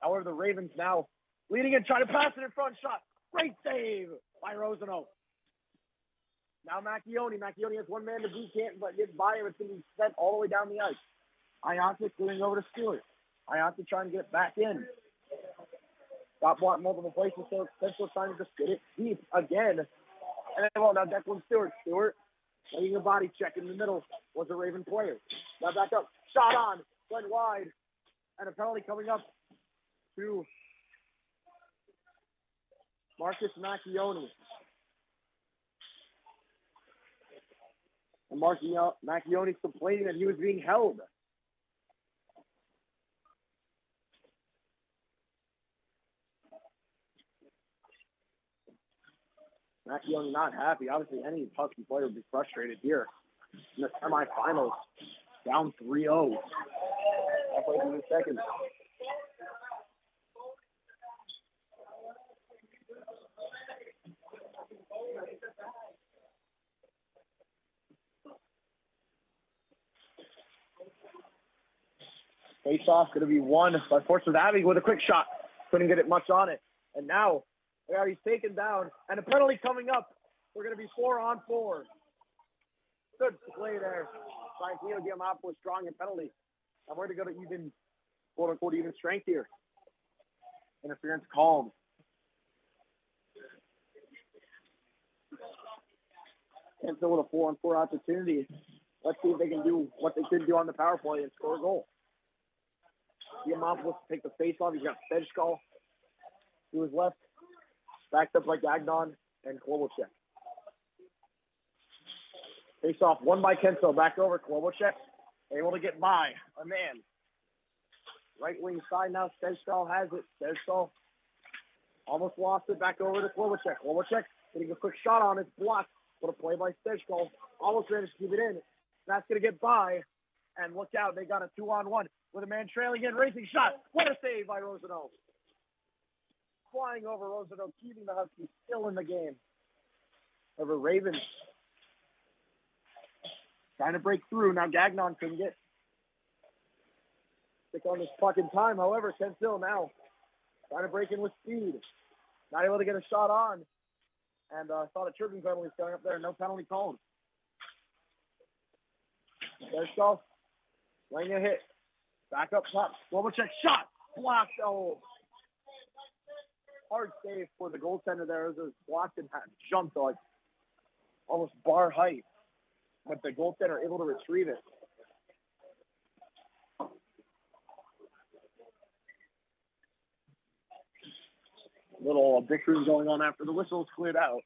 However, the Ravens now leading and trying to pass it in front. Shot Great save by Rosano. Now Macchione. Macchione has one man to beat, can't but get by him. It's going to be sent all the way down the ice. Iante clearing over to Stewart. Iante trying to get it back in. Got blocked multiple places, so Central trying to just get it deep again. And then, well, now Declan Stewart. Stewart making a body check in the middle. Was a Raven player. Now back up. Shot on. Went wide. And a penalty coming up to Marcus Macchione. And Macchione's complaining that he was being held. Macchione not happy. Obviously, any Husky player would be frustrated here in the semifinals. Down 3-0. Halfway through the second. Face-off going to be won by Portsmouth Abbey with a quick shot. Couldn't get it much on it. And now, he's taken down. And a penalty coming up. We're going to be 4-on-4. Good play there. Tino Diamopoulos drawing a penalty. And we're going to go to even, quote-unquote, even strength here. Interference called. And so with a 4-on-4 opportunity, let's see if they can do what they couldn't do on the power play and score a goal. Diamopoulos take the face off. He's got Stejskal to his left. Backed up by Gagnon and Klobuchar. Face off won by Kenso. Back over Klobuchar. Able to get by a man. Right wing side now. Stejskal has it. Stejskal almost lost it. Back over to Klobuchar. Klobuchar getting a quick shot on it. Blocked. What a play by Stejskal. Almost managed to keep it in. That's going to get by. And look out. They got a 2-on-1 with a man trailing in. Racing shot. What a save by Rosano. Flying over Rosano, keeping the Huskies still in the game. Over Ravens. Trying to break through. Now Gagnon couldn't get stick on this puck in time. However, Kensil now trying to break in with speed. Not able to get a shot on. And thought a tripping penalty was coming up there. No penalty called. There's Shaw. Laying a hit. Back up top. Klobuchar shot. Blocked. Oh. Hard save for the goaltender there. It was blocked and jumped like almost bar height. But the goaltender able to retrieve it. Little bickering going on after the whistle is cleared out.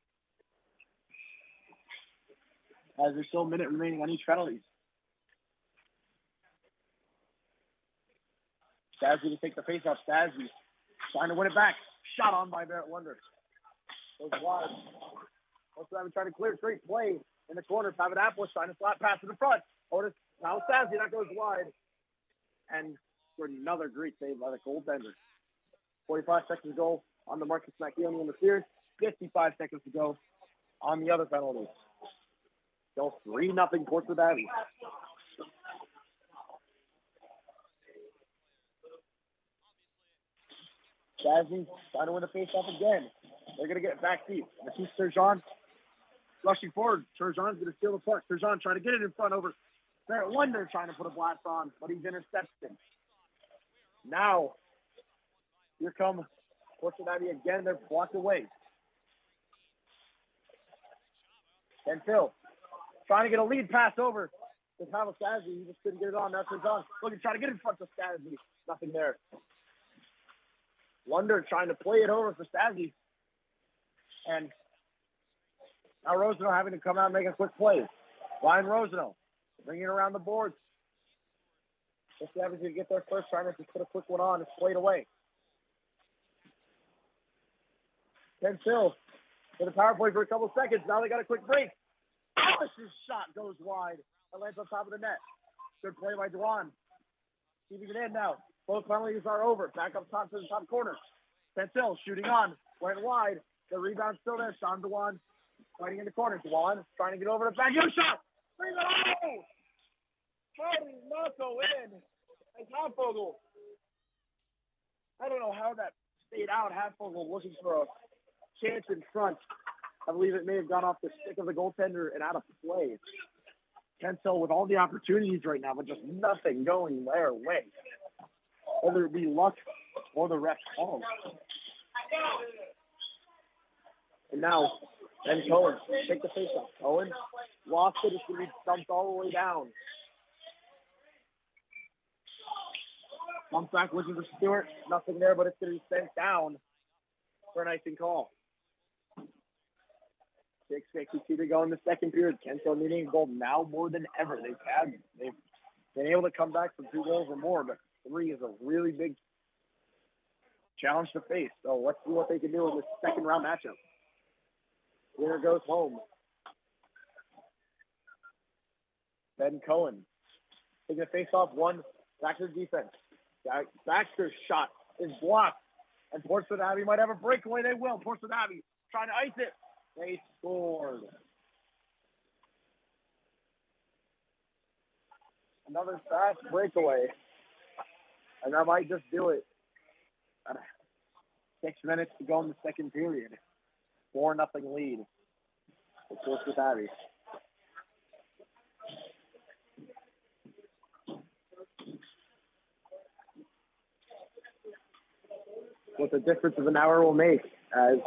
As there's still a minute remaining on each penalty. Stasny to take the face-off. Stasny trying to win it back. Shot on by Barrett Wonder. Goes wide. Also having trying to clear. Great play in the corner. Papadopoulos trying to slap pass to the front. Otis, now Stasny. That goes wide. And for another great save by the goaltender. 45 seconds to go on the Marcus Macchione in the series. 55 seconds to go on the other penalty. Still 3-0 Portsmouth Abbey. Stasny trying to win the face-off again. They're going to get it back deep. Matisse Turgeon rushing forward. Turgeon's going to steal the puck. Turgeon trying to get it in front over Barrett Wonder, trying to put a blast on, but he's intercepted. Now, here come Portsmouth Abbey again. They're blocked away. And Phil trying to get a lead pass over to Pavel Stasny. He just couldn't get it on. Now Turgeon looking, trying to get in front of Stasny. Nothing there. Wonder trying to play it over for Stasny. And now Rosano having to come out and make a quick play. Ryan Rosano bringing it around the boards. Just having to get there first, trying to just put a quick one on. It's played away. Ken Phil for the power play for a couple seconds. Now they got a quick break. Ellis's shot goes wide. It lands on top of the net. Good play by Dwan. Keeping it in now. Both penalties are over. Back up top to the top corner. Pencil shooting on. Went wide. The rebound still there. Sean Dwan fighting in the corner. Dwan trying to get over the back. Good shot. Rebound. How did he not go in? And Halfvogel. I don't know how that stayed out. Halfvogel looking for a chance in front. I believe it may have gone off the stick of the goaltender and out of play. Kensel with all the opportunities right now, but just nothing going their way. Whether it be luck or the ref's call. And now, Ben Cohen, take the face off. Cohen lost it. It's going to be dumped all the way down. Bump back looking for Stewart. Nothing there, but it's going to be sent down for an icing call. 6:52 to go in the second period. Kensel needing a goal now more than ever. They've been able to come back from 2 goals or more, but 3 is a really big challenge to face. So let's see what they can do in this second round matchup. Winner goes home. Ben Cohen taking a face off 1. Back to the defense. Baxter's shot is blocked. And Portsmouth Abbey might have a breakaway. They will. Portsmouth Abbey trying to ice it. They scored. Another fast breakaway. And that might just do it. 6 minutes to go in the second period. 4-0 lead for Portsmouth Abbey. What the difference of an hour will make, as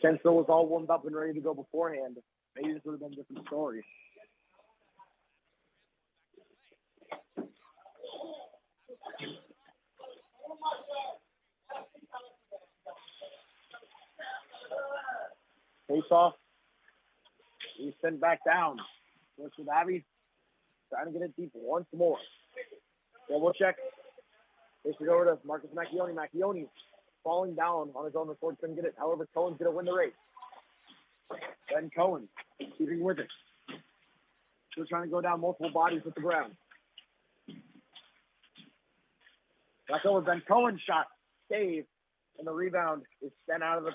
Kensel was all warmed up and ready to go beforehand. Maybe this would have been a different story. Face off. He's sent back down. Works with Abbey. Trying to get it deep once more. Double check. They should go over to Marcus Macchione. Macchione falling down on his own before he couldn't get it. However, Cohen's going to win the race. Ben Cohen keeping with it. Still trying to go down multiple bodies with the ground. Back over Ben Cohen's shot. Save. And the rebound is sent out of the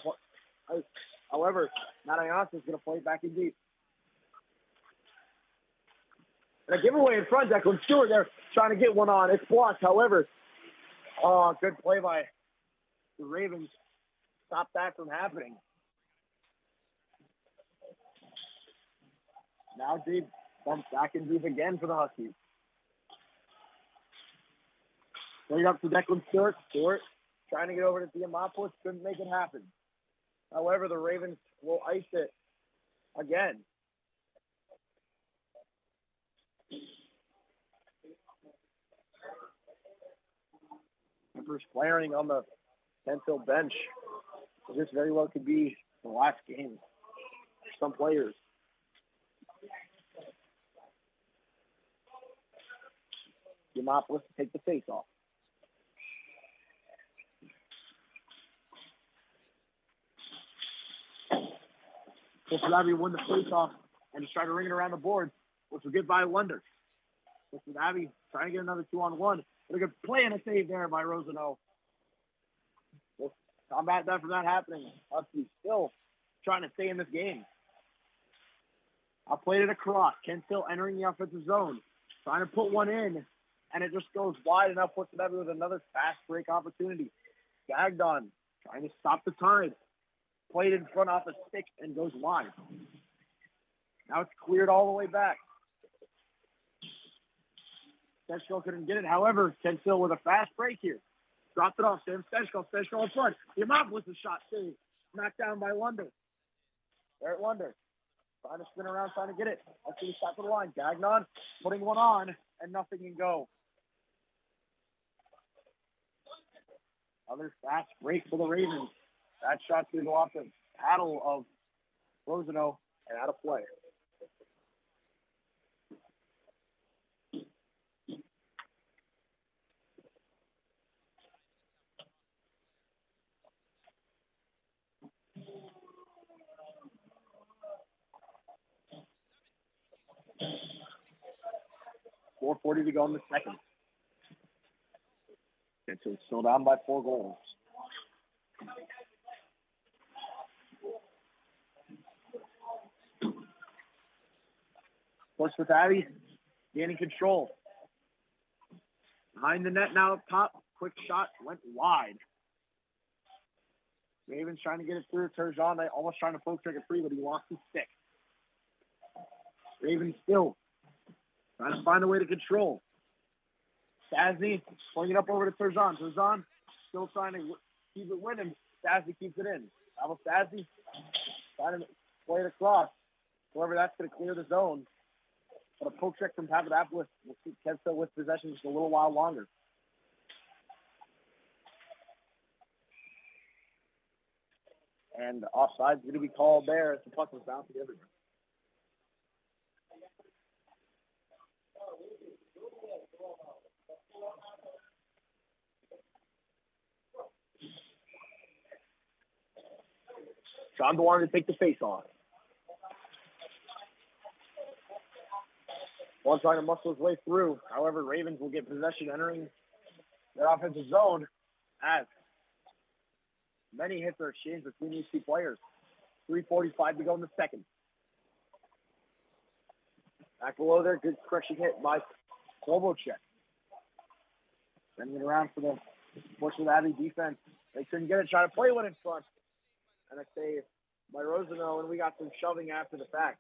ice. However, Natayanis is going to play it back in deep. And a giveaway in front. Declan Stewart there trying to get one on. It's blocked. However, good play by the Ravens. Stop that from happening. Now deep. Bumps back in deep again for the Huskies. Playing up to Declan Stewart. Stewart trying to get over to Diamopoulos. Couldn't make it happen. However, the Ravens will ice it again. Members flaring on the Kensel bench. This very well could be the last game for some players. Diamopoulos to take the face off. Portsmouth Abbey won the face-off and just try to ring it around the board, which will get by Lunder. Portsmouth Abbey trying to get another 2-on-1. But a good play and a save there by Rosano. We'll combat that from that happening. Huskies still trying to stay in this game. I played it across. Kensel entering the offensive zone. Trying to put one in, and it just goes wide, and now Portsmouth Abbey with another fast break opportunity. Gagged on, trying to stop the tide. Played in front off a stick and goes wide. Now it's cleared all the way back. Steshko couldn't get it. However, Kensel with a fast break here. Dropped it off. Sam Steshko. Steshko in front. Diamopoulos a shot saved. Knocked down by Lunder. There at Lunder. Trying to spin around, trying to get it. Let's see, stop of the line. Gagnon putting one on, and nothing can go. Another fast break for the Ravens. That shot's going to go off the paddle of Rosano and out of play. .440 to go in the second. And so it's still down by 4 goals. Portsmouth Abbey gaining control. Behind the net now up top. Quick shot went wide. Ravens trying to get it through. Turgeon almost trying to poke check it free, but he lost his stick. Ravens still trying to find a way to control. Stasny pulling it up over to Turgeon. Turgeon still trying to keep it winning. Stasny keeps it in. Almost Stasny trying to play it across. However, that's going to clear the zone. But a poke check from Papadopoulos will keep Kenso with possession just a little while longer. And offside's going to be called there as the puck was bouncing everywhere. John wanted to take the face off. One trying to muscle his way through. However, Ravens will get possession entering their offensive zone as many hits are exchanged between these two players. 3:45 to go in the second. Back below there, good correction hit by Klobuchar. Sending it around for the Portsmouth Abbey defense. They couldn't get it, trying to play one in front. And a save by Rosano, and we got some shoving after the fact.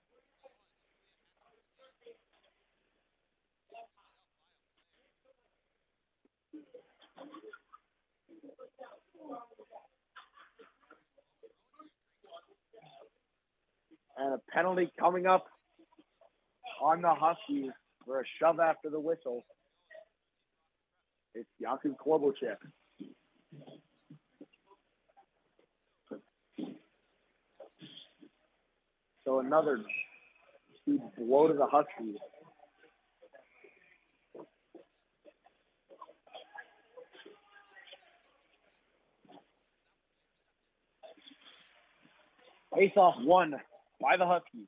And a penalty coming up on the Huskies for a shove after the whistle. It's Jakub Klobuchar. So another huge blow to the Huskies. Face-off won by the Huskies.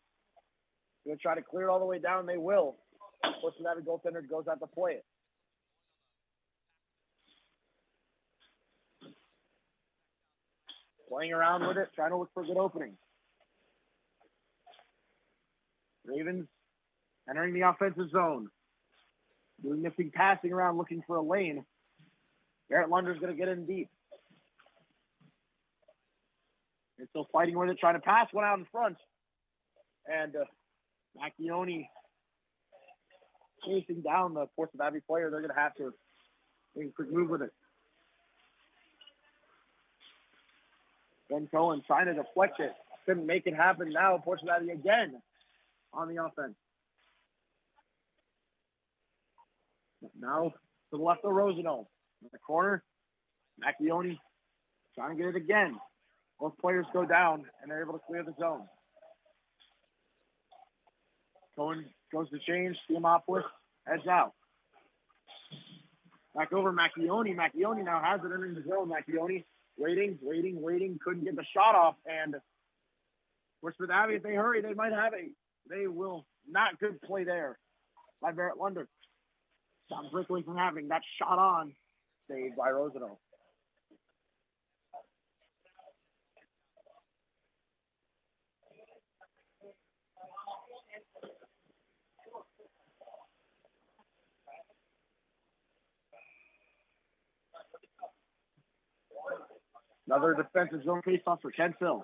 Going to try to clear it all the way down. They will. Portsmouth Abbey goaltender goes out to play it. Playing around with it, trying to look for a good opening. Ravens entering the offensive zone. Doing this thing, passing around, looking for a lane. Garrett Lunder's going to get in deep. They're still fighting with it, trying to pass one out in front. And Macchione chasing down the Portsmouth Abbey player. They're going to have to make a quick move with it. Ben Cohen trying to deflect it. Couldn't make it happen now. Portsmouth Abbey again on the offense. Now to the left of Rosano. In the corner, Macchione trying to get it again. Both players go down, and they're able to clear the zone. Cohen goes to change. Theomopoulos heads out. Back over Macchione. Macchione now has it entering the zone. Macchione waiting. Couldn't get the shot off. And Portsmouth Abbey, if they hurry, they might have it. They will not. Good play there by Barrett Lunder. Stopped Brickley from having that shot on. Saved by Rosano. Another defensive zone face-off for Kentville.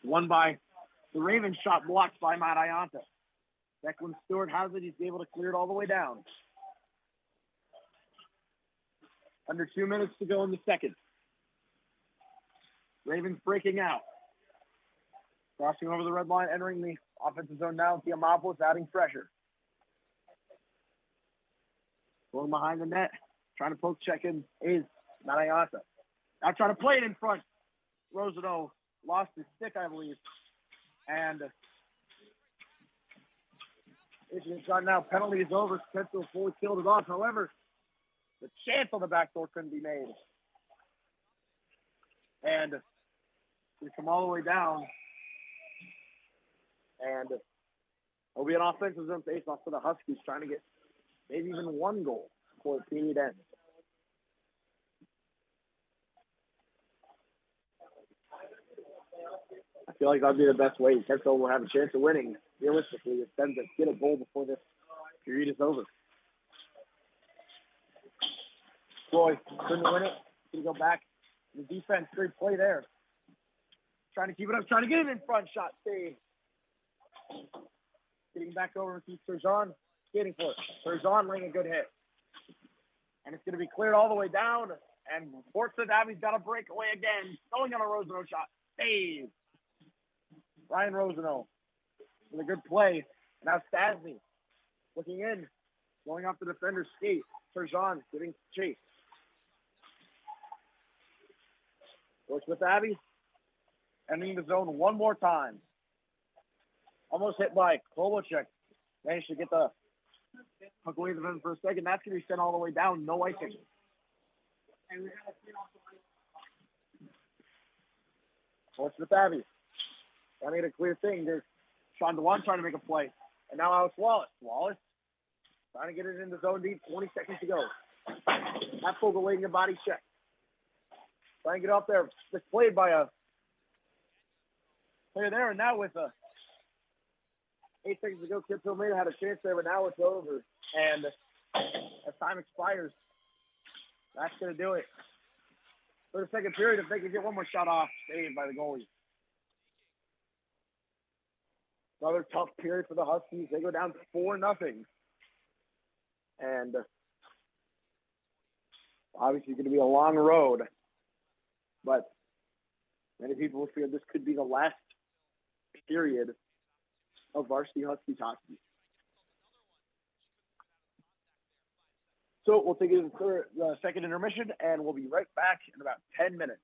Won by the Ravens, shot blocked by Matt Ianta. Declan Stewart has it. He's able to clear it all the way down. Under 2 minutes to go in the second. Ravens breaking out. Crossing over the red line, entering the offensive zone now. Theomopoulos adding pressure. Going behind the net. Trying to poke check in is Matt Ianta. Now trying to play it in front. Rosano lost his stick, I believe. And it's gone now. Penalty is over. Kentville fully killed it off. However, the chance on the back door couldn't be made. And we come all the way down. And it'll be an offensive zone face-off for the Huskies, trying to get maybe even one goal before the period ends. I feel like that'll be the best way. Kentville will have a chance of winning. Realistically, it's them to get a goal before this period is over. Troy couldn't win it. Gonna go back. The defense, great play there Trying to keep it up, trying to get it in front. Shot saved. Getting back over to Serjan. Skating for it. Serjan laying a good hit. And it's going to be cleared all the way down. And Portsmouth Abbey's got a breakaway again. Going on a Rosano shot. Save. Ryan Rosano with a good play. And now Stasny looking in. Going off the defender's skate. Serjan giving chase. Portsmouth Abbey entering the zone one more time. Almost hit by Kolachek. Managed to get the puck away from him for a second. That's going to be sent all the way down. No icing. Portsmouth Abbey. I made a clear thing. There's Sean DeWan trying to make a play. And now Alex Wallace. Wallace trying to get it in the zone deep. 20 seconds to go. Half Fogle waiting a body check. Trying to get up there. Displayed by a player there. And now with 8 seconds to go, Kipfield may have had a chance there, but now it's over. And as time expires, that's going to do it. For the second period, if they can get one more shot off, saved by the goalie. Another tough period for the Huskies. They go down 4-0. And obviously going to be a long road. But many people fear this could be the last period of Varsity Huskies hockey. So we'll take it to the second intermission, and we'll be right back in about 10 minutes.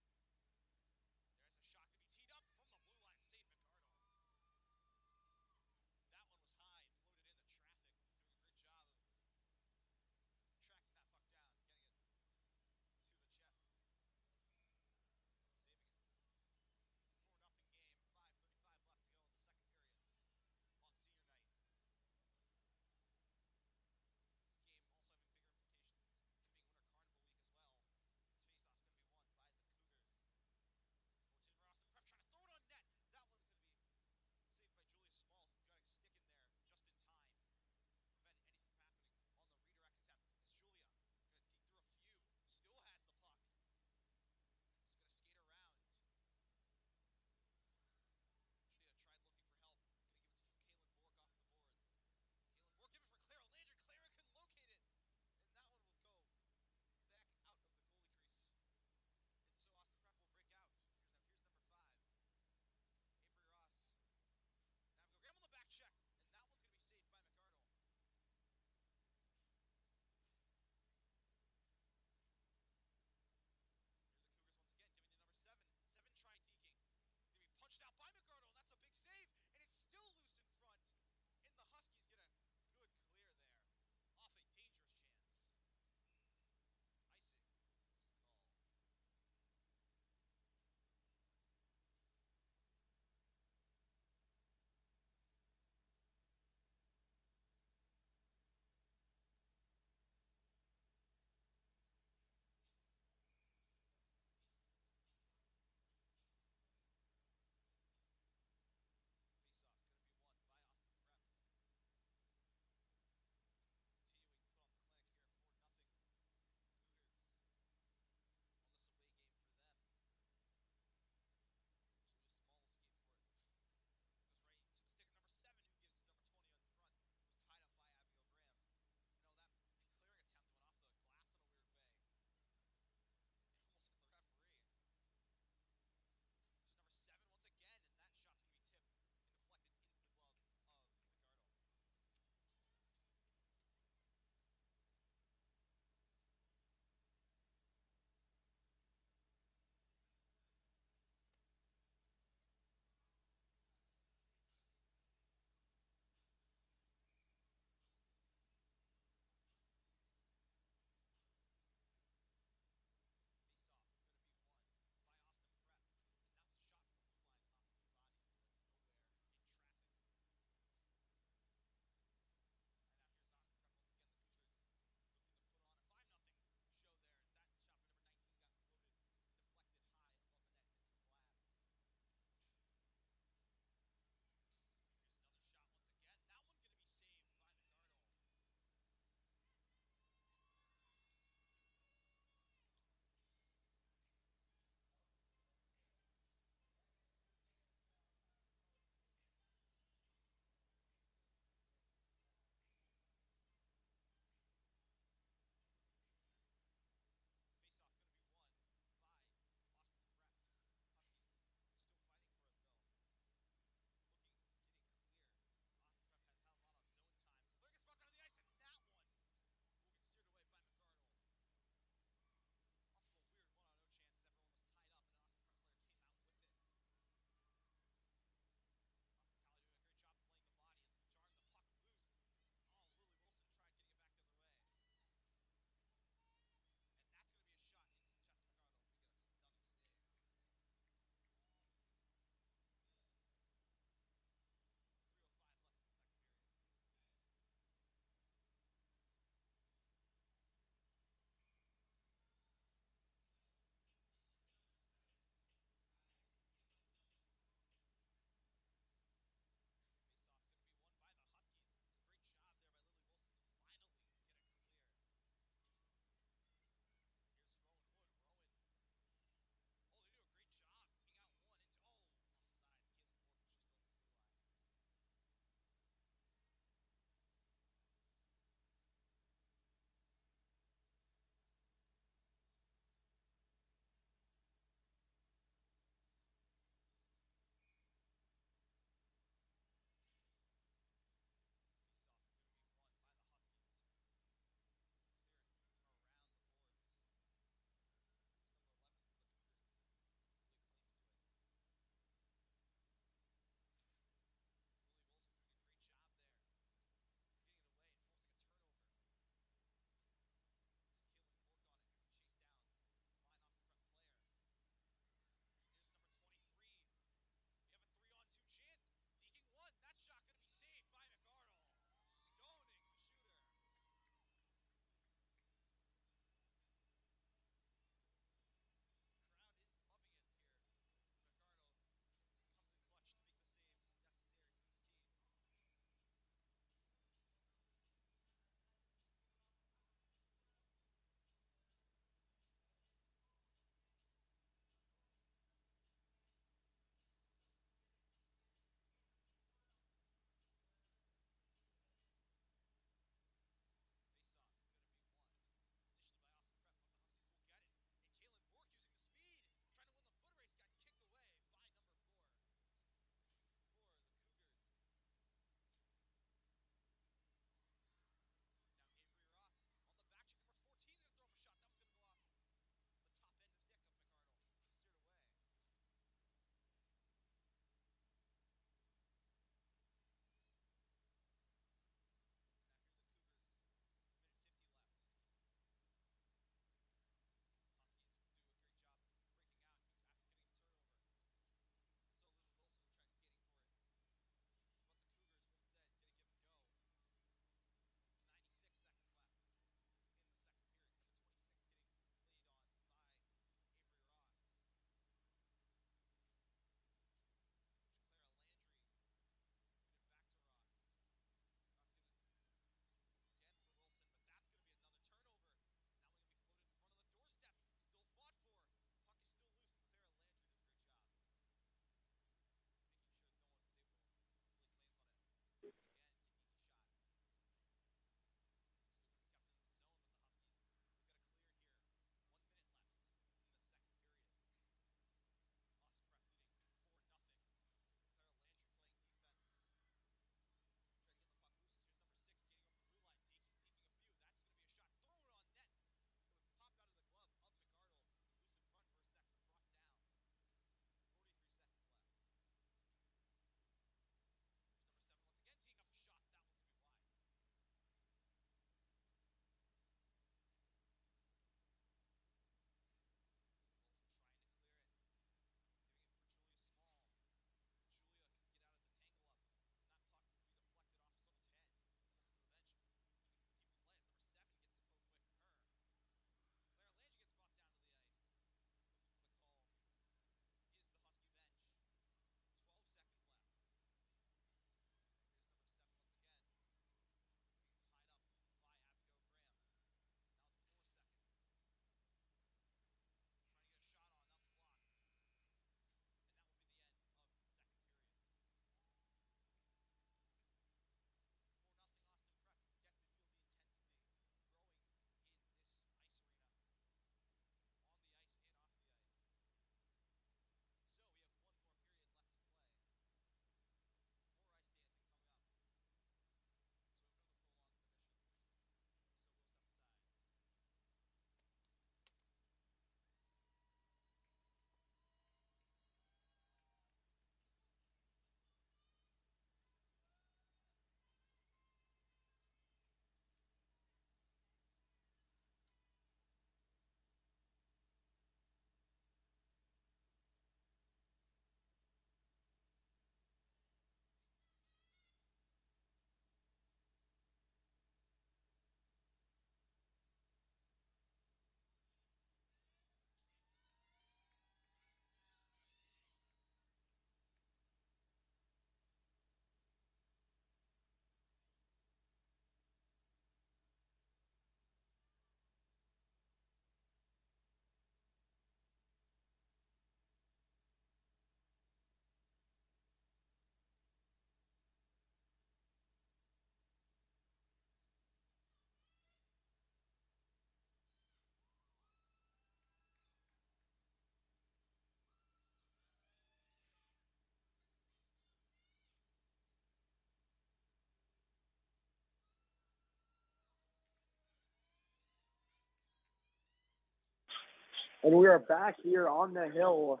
And we are back here on the hill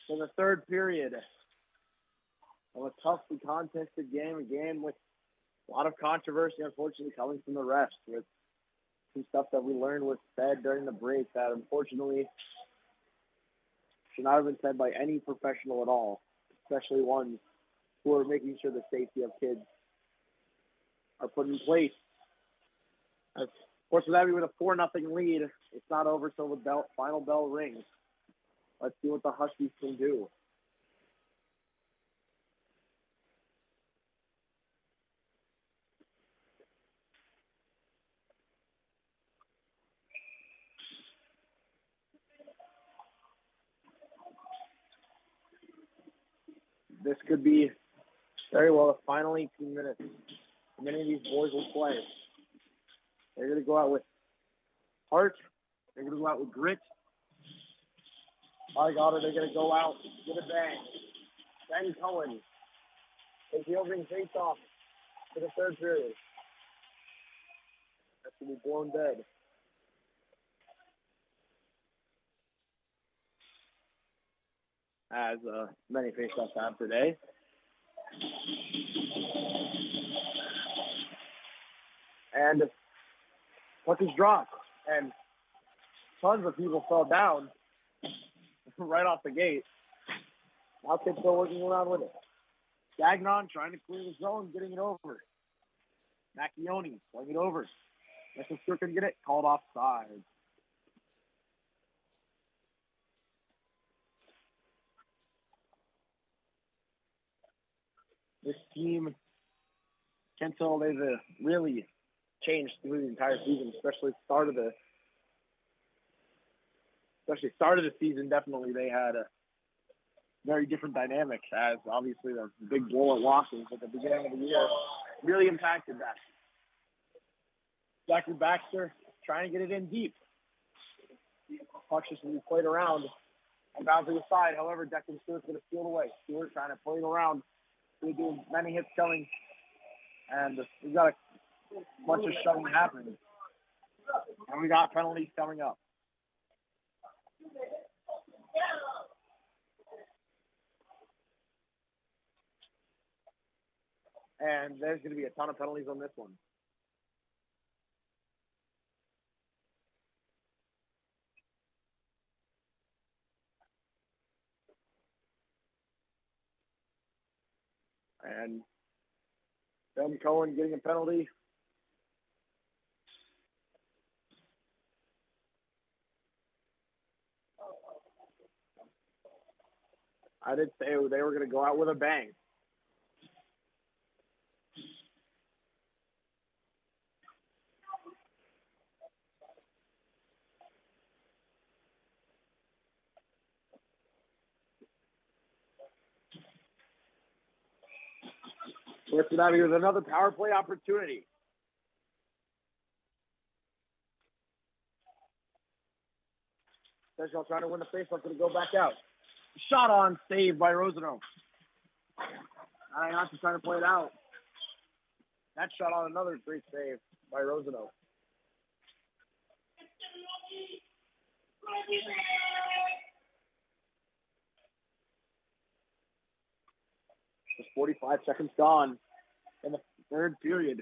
for the third period of a toughly contested game, a game with a lot of controversy, unfortunately, coming from the refs, with some stuff that we learned was said during the break that unfortunately should not have been said by any professional at all, especially ones who are making sure the safety of kids are put in place. As Portsmouth Abbey with a 4-0 lead. It's not over till the final bell rings. Let's see what the Huskies can do. This could be very well the final 18 minutes. Many of these boys will play. They're going to go out with heart. They're going to go out with grit. My God, are they going to go out with a bang? Ben Cohen takes the opening face-off for the third period. That's going to be blown dead. As many face-offs have today. And puck is dropped, and tons of people fell down right off the gate. Now kids still working around with it. Gagnon trying to clear the zone, getting it over. Macchione playing it over. Mr. Stewart can get it, called offside. This team, can't tell they've really changed through the entire season, especially start of the season. Definitely they had a very different dynamic, as obviously the big blow at losses at the beginning of the year really impacted that. Zachary Baxter trying to get it in deep. Puck's just going to be played around and bouncing aside. However, Declan Stewart's going to steal it away. Stewart trying to play it around. We do many hits coming, and we've got a bunch of shoving happening. And we got penalties coming up. And there's going to be a ton of penalties on this one. And Ben Cohen getting a penalty. I did say they were going to go out with a bang. Portsmouth Abbey with another power play opportunity. Special trying to win the faceoff, going to go back out. Shot on, saved by Rosano. I have to try to play it out. That shot on, another great save by Rosano. There's 45 seconds gone in the third period.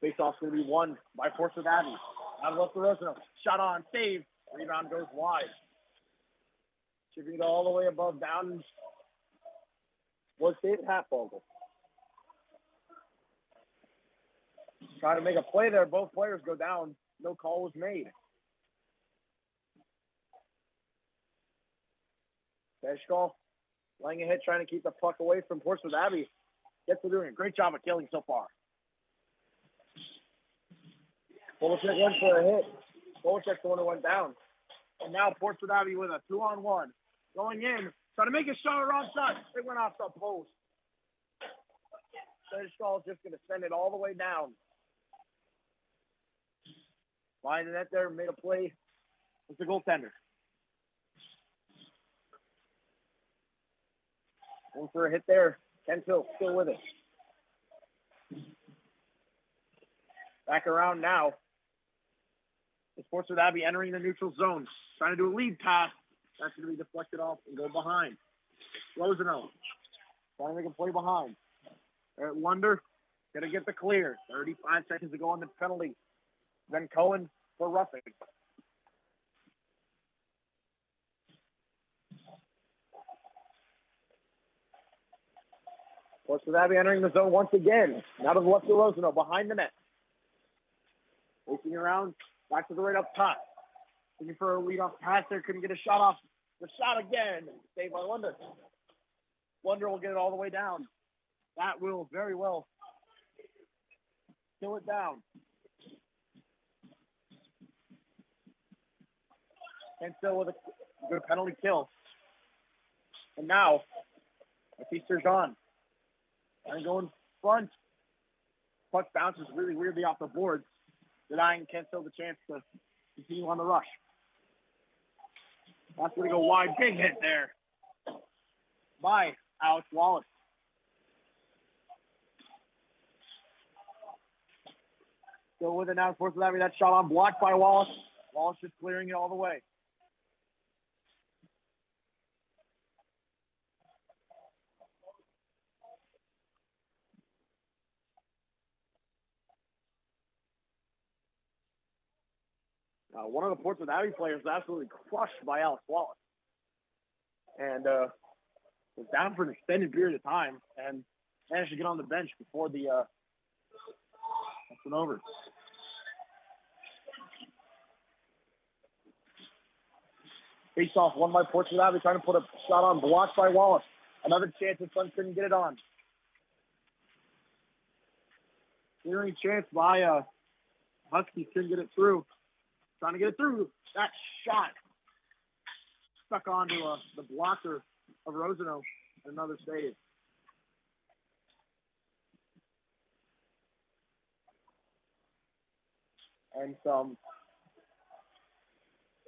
Faceoff's going to be won by Portsmouth Abbey. Out of Rosano. Shot on, save. Rebound goes wide. Shipping it all the way above down. Was David Hatfogel. Trying to make a play there. Both players go down. No call was made. Feshkall laying a hit, trying to keep the puck away from Portsmouth Abbey. Gets to doing a great job of killing so far. Polachek went for a hit. Polachek's the one who went down. And now Portsmouth Abbey with a 2-on-1. Going in, trying to make a shot, a wrong shot. It went off the post. Feshkall is just going to send it all the way down. Line the net there, made a play with the goaltender. Going for a hit there. Ken Phil still with it. Back around now. It's Portsmouth Abbey entering the neutral zone, trying to do a lead pass. That's going to be deflected off and go behind. Rosano trying to make a play behind. At Lunder, going to get the clear. 35 seconds to go on the penalty. Then Cohen for roughing. Portsmouth Abbey entering the zone once again. Now to the left of Rosano, behind the net. Looking around, back to the right up top. Looking for a lead-off pass there, couldn't get a shot off. The shot again, saved by Lunder. Lunder will get it all the way down. That will very well kill it down. And still with a good penalty kill. And now, Batista's on. And going front. Puck bounces really weirdly off the boards, denying Kensel the chance to continue on the rush. That's going to go wide. Big hit there by Alex Wallace. Still with it now, Portsmouth Abbey. That shot on blocked by Wallace. Wallace just clearing it all the way. One of the Portsmouth Abbey players was absolutely crushed by Alex Wallace. And was down for an extended period of time and managed to get on the bench before the that's went over. Face off, won by Portsmouth Abbey, trying to put a shot on, blocked by Wallace. Another chance, and Sun couldn't get it on. Clearing chance by Huskies, couldn't get it through. Trying to get it through. That shot stuck onto the blocker of Rosano. Another save. And some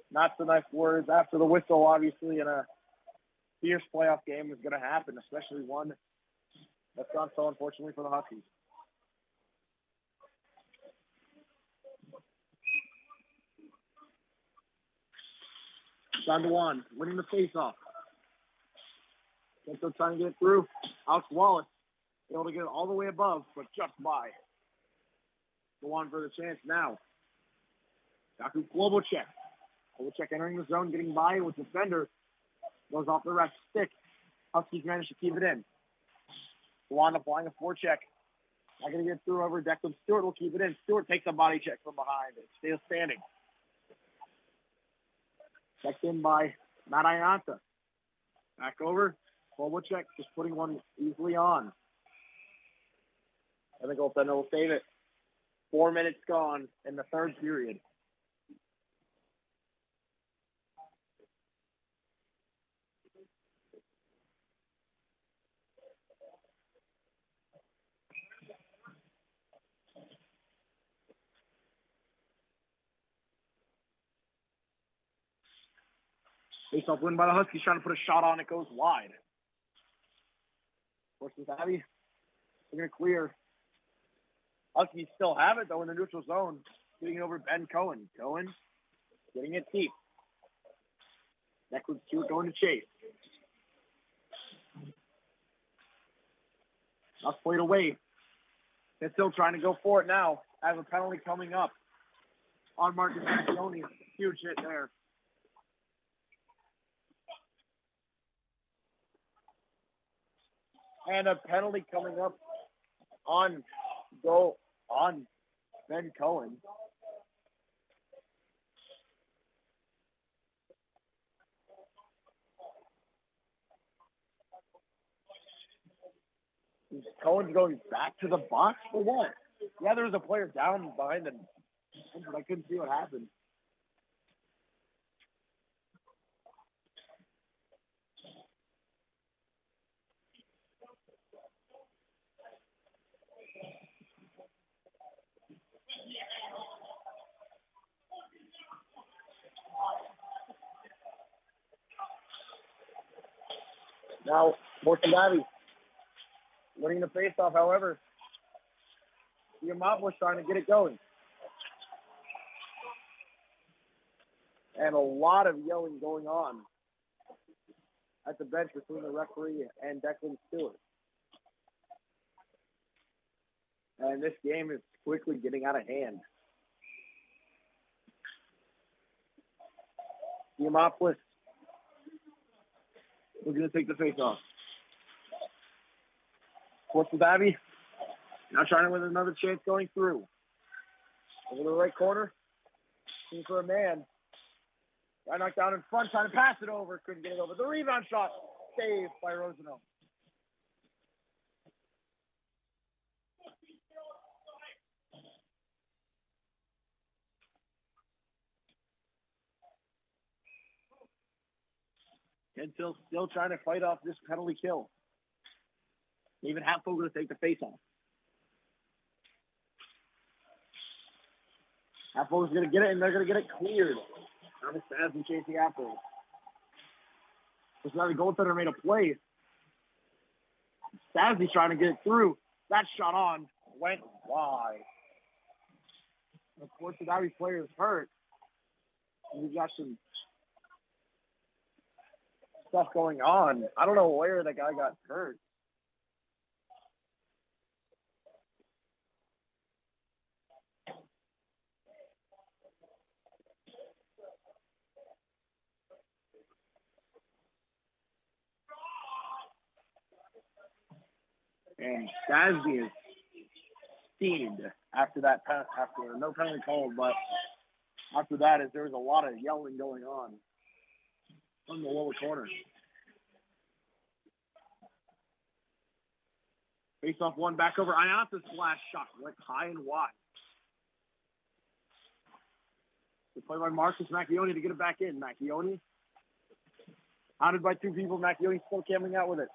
not so nice words after the whistle, obviously, in a fierce playoff game is going to happen, especially one that's gone so unfortunately for the Huskies. Don DeWan winning the faceoff. Still trying to get it through. Alex Wallace able to get it all the way above, but just by. DeWan for the chance now. Daku Globocek. Globocek entering the zone, getting by with defender. Goes off the ref's stick. Huskies managed to keep it in. DeWan applying a forecheck. Not going to get through over Declan Stewart. Will keep it in. Stewart takes a body check from behind. It stays standing. Checked in by Matt Ianta. Back over. Globocek just putting one easily on. And the goaltender will save it. 4 minutes gone in the third period. Face-off win by the Huskies, trying to put a shot on. It goes wide. Portsmouth Abbey, they're going to clear. Huskies still have it, though, in the neutral zone. Getting it over Ben Cohen. Cohen getting it deep. Declan Stewart going to chase. Not played away. They're still trying to go for it now. Has a penalty coming up on Marcus Antoni. Huge hit there. And a penalty coming up on goal on Ben Cohen. Is Cohen going back to the box for what? Yeah, there was a player down behind him, but I couldn't see what happened. Now, Portsmouth Abbey winning the faceoff, however. Diamant was trying to get it going. And a lot of yelling going on at the bench between the referee and Declan Stewart. And this game is quickly getting out of hand. Diamopoulos, we're going to take the face off. Portsmouth Abbey, now trying to win another chance going through. Over the right corner, looking for a man. Got knocked down in front, trying to pass it over, couldn't get it over. The rebound shot, saved by Rosenau. Until still trying to fight off this penalty kill. Even Hatfield going to take the face off. Hatfield's going to get it, and they're going to get it cleared. Now the Stabs and chasing after it. Just now the goaltender made a play. Stabs trying to get it through. That shot on went wide. Of course, the Abbey player is hurt. We've got some stuff going on. I don't know where that guy got hurt. And Stasby is steamed after that pass, after no penalty called, but after that, there was a lot of yelling going on from the lower corner. Face off one back over. Ianta's flash shot went high and wide. The play by Marcus Macchione to get it back in. Macchione, hounded by two people. Macchione still coming out with it.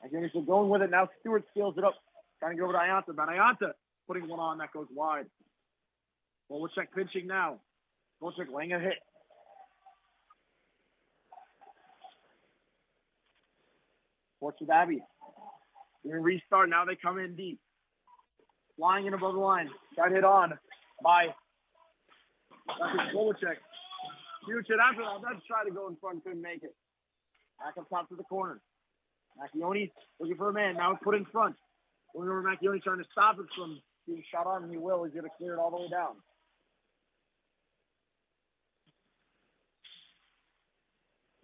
Macchione still going with it. Now Stewart steals it up. Trying to get over to Ianta, but Ianta putting one on that goes wide. Wolchek pinching now. Wolchek laying a hit. Portsmouth Abbey. They're going to restart. Now they come in deep. Flying in above the line. Got hit on by Wolchek. Huge hit after that. That's trying to go in front. Couldn't make it. Back up top to the corner. Macchione looking for a man. Now it's put in front. Going over Macchione trying to stop it from being shot on, and he will. He's going to clear it all the way down.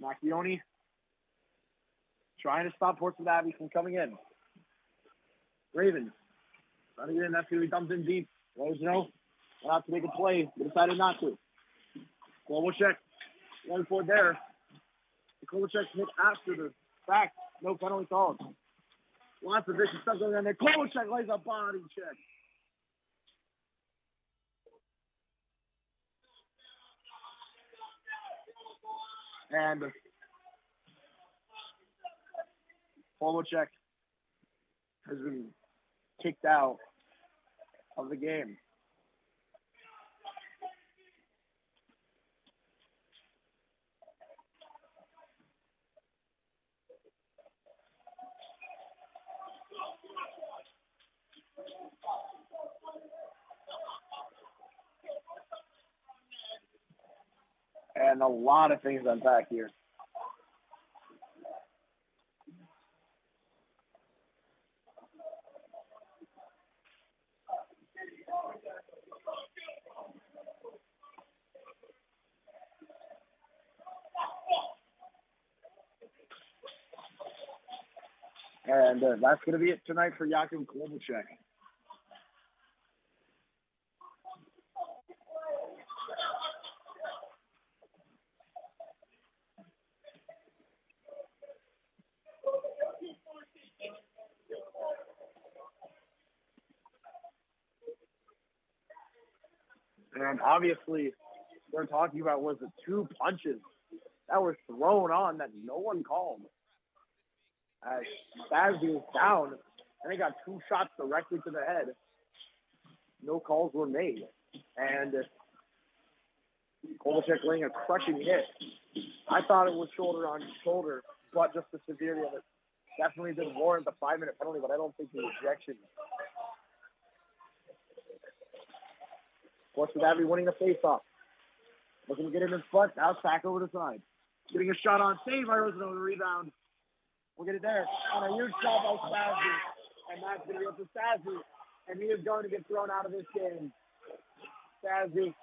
Macchione trying to stop Portsmouth Abbey from coming in. Ravens trying to get in. That's going to be dumped in deep. Rosenau went out to make a play, but decided not to. Wolchek, 1-4 there. Wolchek hit after the fact. No penalty called. Lots of vicious stuff going on there. Wolchek lays a body check. And Wolchek has been kicked out of the game. And a lot of things unpacked here. And that's going to be it tonight for Jakub Klobuchar. And obviously, what we're talking about was the two punches that were thrown on that no one called. Stasby was down, and they got two shots directly to the head. No calls were made. And Kolachek laying a crushing hit. I thought it was shoulder on shoulder, but just the severity of it definitely didn't warrant the 5-minute penalty, but I don't think the ejection Portsmouth Abbey winning the face-off. Looking to get it in front. Now it's back over the side. Getting a shot on. Save by Rosenau. The rebound. We'll get it there. On a huge shot by Stazzy. And that's going to be up to Stazzy. And he is going to get thrown out of this game. Stazzy is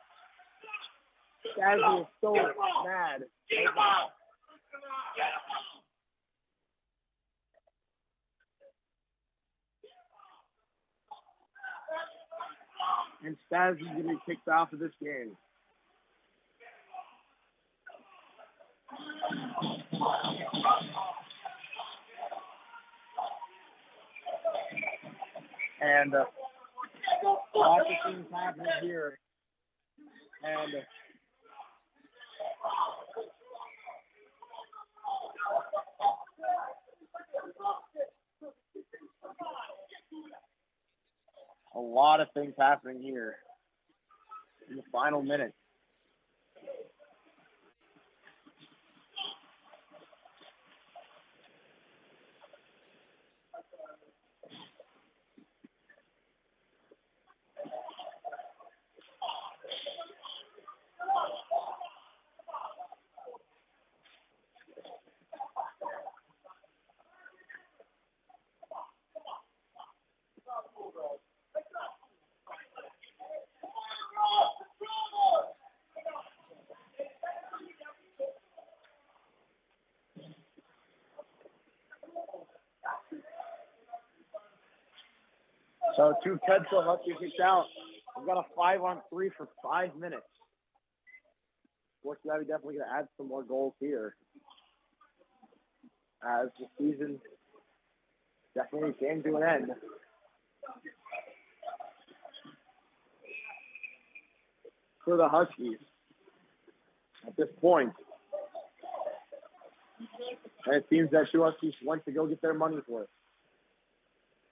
so mad. And Stazzy's going to be kicked off of this game. And lots of things happening here. And a lot of things happening here in the final minute. So 2 Kedsall must be kicked out. We've got a 5-on-3 for 5 minutes. Portsmouth Abbey definitely going to add some more goals here, as the season definitely came to an end. For the Huskies at this point. And it seems that 2 Huskies went to go get their money for it.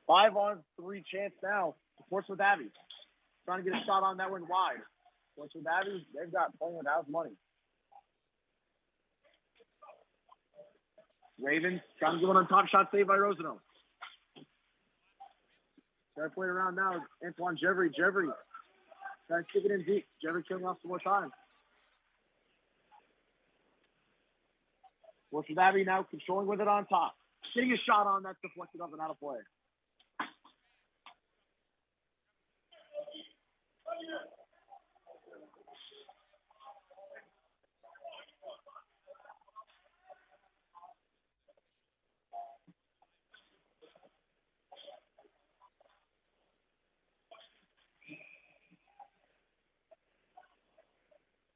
5-on-3 chance now to Portsmouth Abbey. Trying to get a shot on that one wide. Portsmouth Abbey, they've got playing without money. Ravens trying to get one on top, shot saved by Rosenau. Trying to play around now. Antoine Jeffrey. Trying to stick it in deep. Jeffrey killing off some more time. Portsmouth Abbey now controlling with it on top. Getting a shot on, that's deflected up and out of play.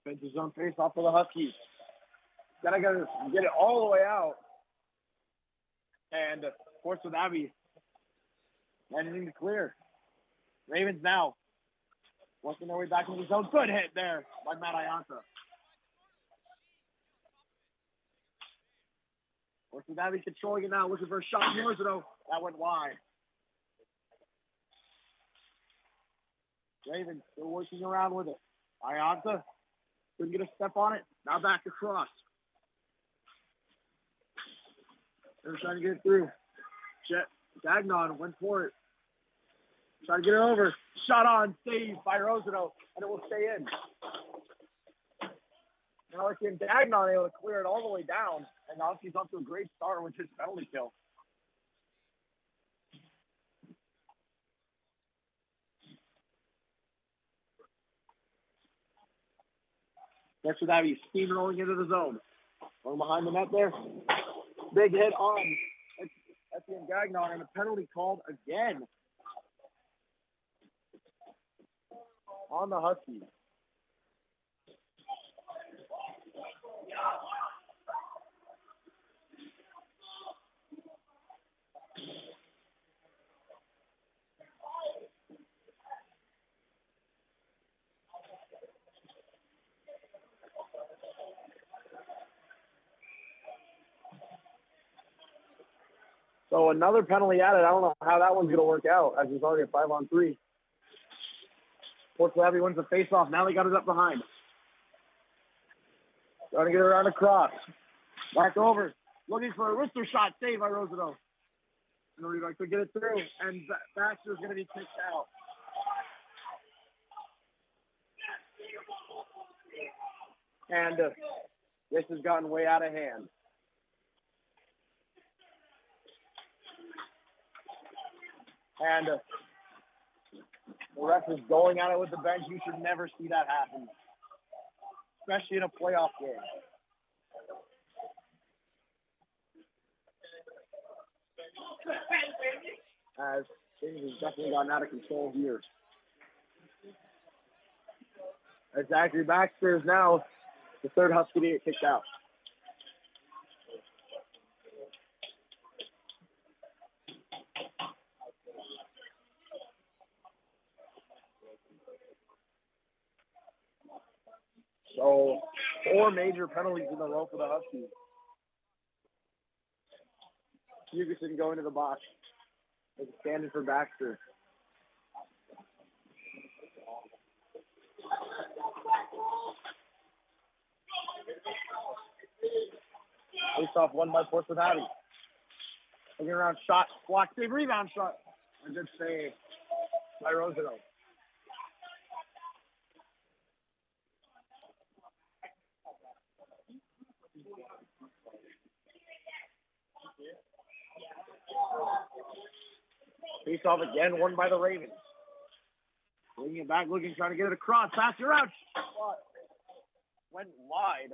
Defensive zone face off for the Huskies. Gotta get it all the way out. And Portsmouth Abbey anything to clear. Ravens now working their way back into the zone. Good hit there by Matt Ianta. Portsmouth Abbey controlling it now, looking for a shot. Rosenau. That went wide. Ravens still working around with it. Ianta couldn't get a step on it. Now back across. They're trying to get it through. Gagnon went for it. Trying to get it over. Shot on, saved by Rosenau, and it will stay in. Now we're seeing Gagnon able to clear it all the way down, and now he's up to a great start with his penalty kill. Next with Abbey steamrolling into the zone. Going behind the net there. Big hit on Etienne Gagnon, and a penalty called again on the Huskies. So another penalty added. I don't know how that one's going to work out, as it's already a 5-on-3. Portsmouth Abbey wins the face-off. Now they got it up behind. Trying to get it around across. Back over. Looking for a wrister shot. Saved by Rosenau. And Reba could get it through. And Baxter's going to be kicked out. And this has gotten way out of hand. And the ref is going at it with the bench. You should never see that happen, especially in a playoff game. As things have definitely gotten out of control here. As Zachary Baxter is now the third Husky to get kicked out. So 4 major penalties in a row for the Huskies. Hugerson going to the box. Standing for Baxter. Face off won by Portsmouth Abbey. Looking around, shot, block, save, rebound shot. A good save by Roosevelt. Face off again, won by the Ravens. Bringing it back, looking, trying to get it across. Faster out. Went wide.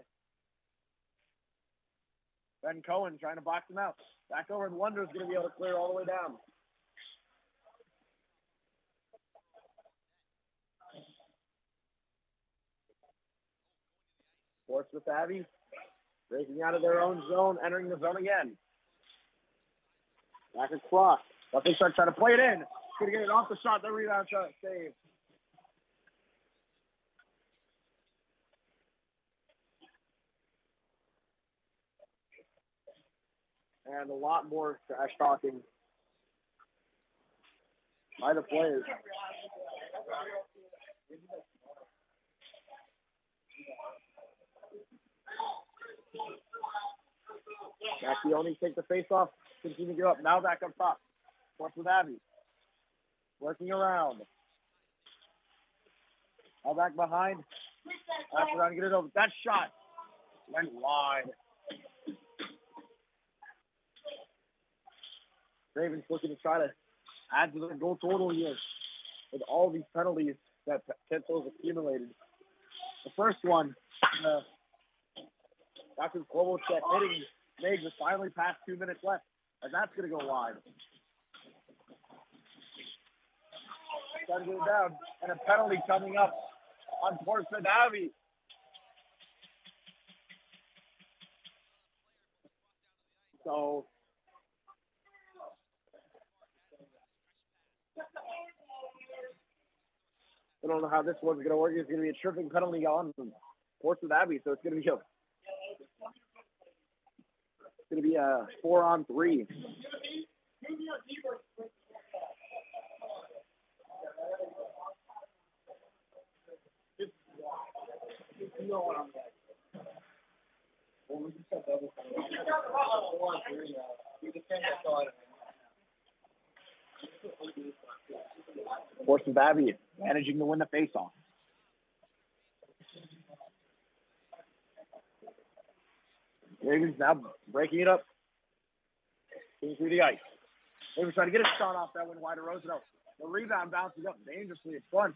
Ben Cohen trying to box him out. Back over, and Wonder's going to be able to clear all the way down. Portsmouth Abbey breaking out of their own zone, entering the zone again. Back across. But they start trying to play it in. Going to get it off the shot. The rebound shot. Save. And a lot more trash talking by the players. Macione takes the face off. Continue to go up. Now back up top. Portsmouth Abbey. Working around. All back behind. Pass around, get it over. That shot went wide. Ravens looking to try to add to their goal total here with all these penalties that Kent's accumulated. The first one, Dr. Klobuchar hitting Meigs with finally past 2 minutes left, and that's going to go wide. Trying to get it down, and a penalty coming up on Portsmouth Abbey. So, I don't know how this one's going to work. It's going to be a tripping penalty on Portsmouth Abbey, so it's going to be a 4-on-3. Portsmouth Abbey managing to win the face-off. Ravens now breaking it up. Getting through the ice. Ravens trying to get a shot off that one wide to Roosevelt. The rebound bounces up dangerously at front,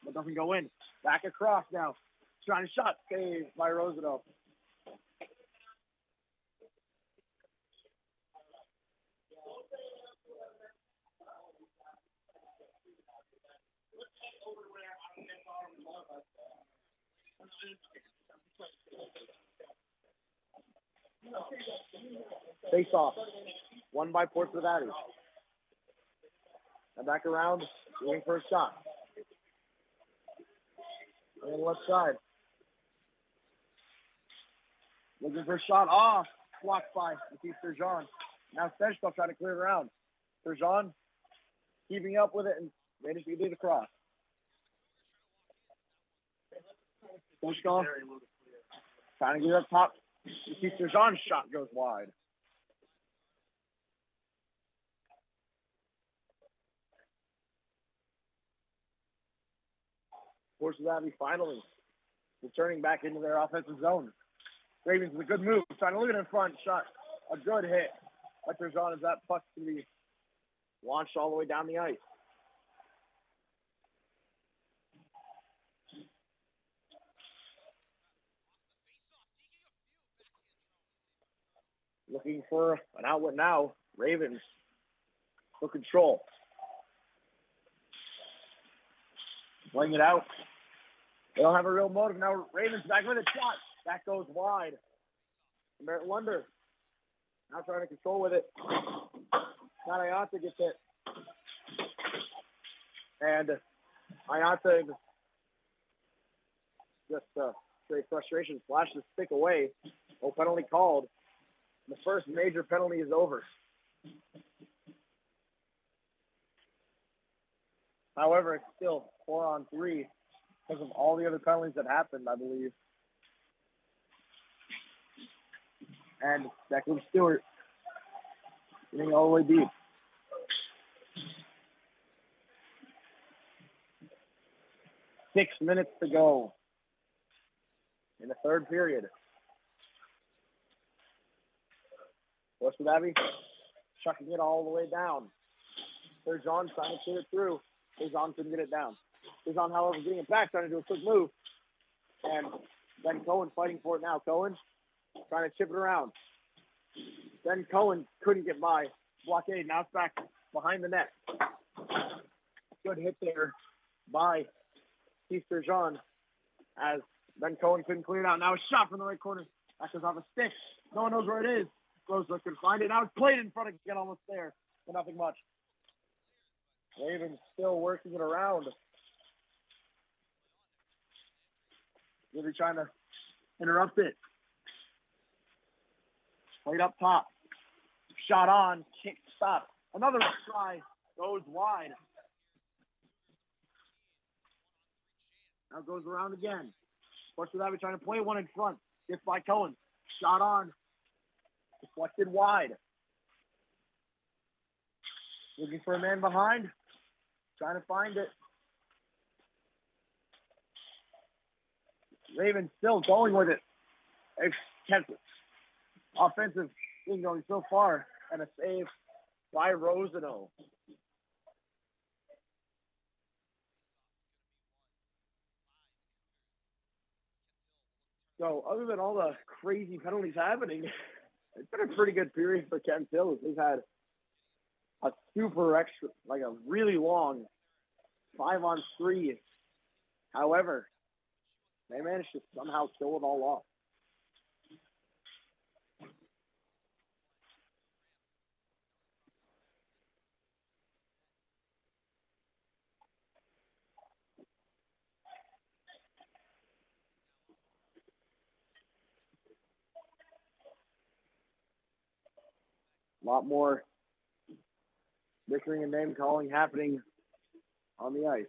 but doesn't go in. Back across now. Trying to shot. Saved by Roosevelt. Face off. Won by Portsmouth Abbey. And back around, looking for a shot. On the left side. Looking for a shot off. Blocked by Sturgeon. Now Stenchkov trying to clear it around. Sturgeon keeping up with it and managed to get it across. Stenchkov trying to get it up top. Sturgeon's shot goes wide. Portsmouth Abbey finally returning back into their offensive zone. Ravens with a good move, trying to look at in front, shot a good hit. Lecter's on as that puck can be launched all the way down the ice. Looking for an outlet now. Ravens for control. Playing it out. They don't have a real motive. Now Ravens back with a shot. That goes wide. Merritt Lunder now trying to control with it. Not Ayanta gets it. And Ayanta just straight frustration. Flashed the stick away. No penalty called. The first major penalty is over. However, it's still 4-on-3 because of all the other penalties that happened, I believe. And Declan Stewart getting all the way deep. Six minutes to go in the third period. Portsmouth Abbey chucking it all the way down. There's John trying to clear it through. John couldn't get it down. John, however, getting it back, trying to do a quick move. And Ben Cohen fighting for it now. Cohen trying to chip it around. Ben Cohen couldn't get by. Blockade. Now it's back behind the net. Good hit there by Keith Sturgeon as Ben Cohen couldn't clear it out. Now a shot from the right corner. That goes off a stick. No one knows where it is. Rosler could find it. Now it's played in front of get almost there, but nothing much. Ravens still working it around. Really trying to interrupt it. Played up top. Shot on. Kick stop. Another try. Goes wide. Now goes around again. Portsmouth Abbey trying to play one in front. Gets by Cohen. Shot on. Deflected wide. Looking for a man behind. Trying to find it. Ravens still going with it. They've kept it. Offensive thing going so far. And a save by Rosano. So other than all the crazy penalties happening, it's been a pretty good period for Kent Hills. They've had a super extra, like a really long 5-on-3. However, they managed to somehow kill it all off. A lot more bickering and name calling happening on the ice.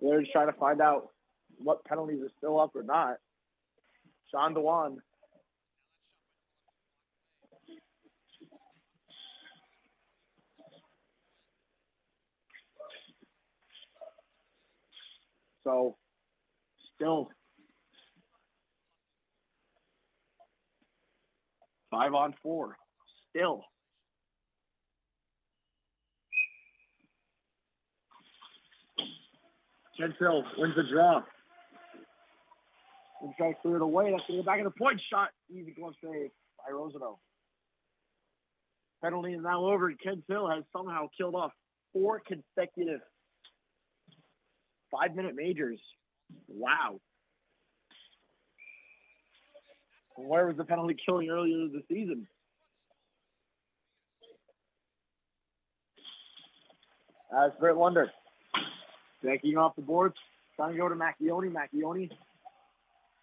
They're just trying to find out what penalties are still up or not. Sean Dewan. So, still 5-on-4. Still. Kenshill wins the draw. And try to clear it away. That's going to go back in the point shot. Easy glove save by Rosano. Penalty is now over. Kent Hill has somehow killed off 4 consecutive 5-minute majors. Wow. Where was the penalty killing earlier this season? As Brett Lunder Taking off the boards. Trying to go to Macchione. Macchione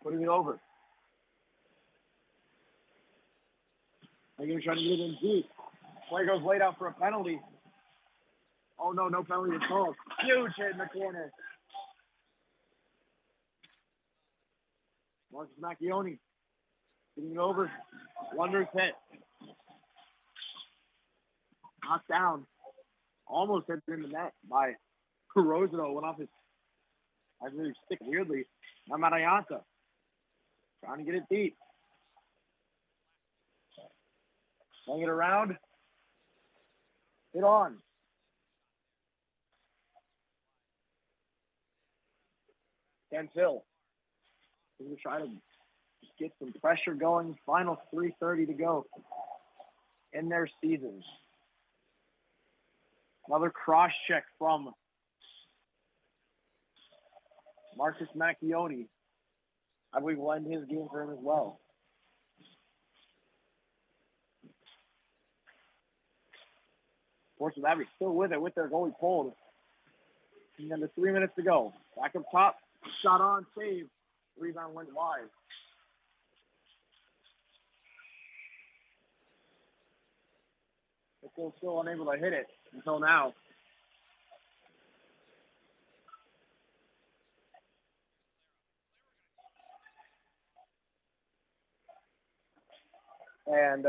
putting it over. Again, trying to get it in deep. Play goes laid out for a penalty. Oh, no, no penalty was called. Huge hit in the corner. Marcus Macchione getting it over. Wonders hit. Knocked down. Almost hit in the net by Rosado. Went off his stick weirdly. Now Marianta trying to get it deep. Playing it around. Hit on. Kent Hill. We're going to try to get some pressure going. Final 3:30 to go in their season. Another cross check from Marcus Macchione. I believe will end his game for him as well. Portsmouth Abbey still with it with their goalie pulled. And then 3 minutes to go. Back up top. Shot on, save. Rebound went wide. They're still unable to hit it until now. And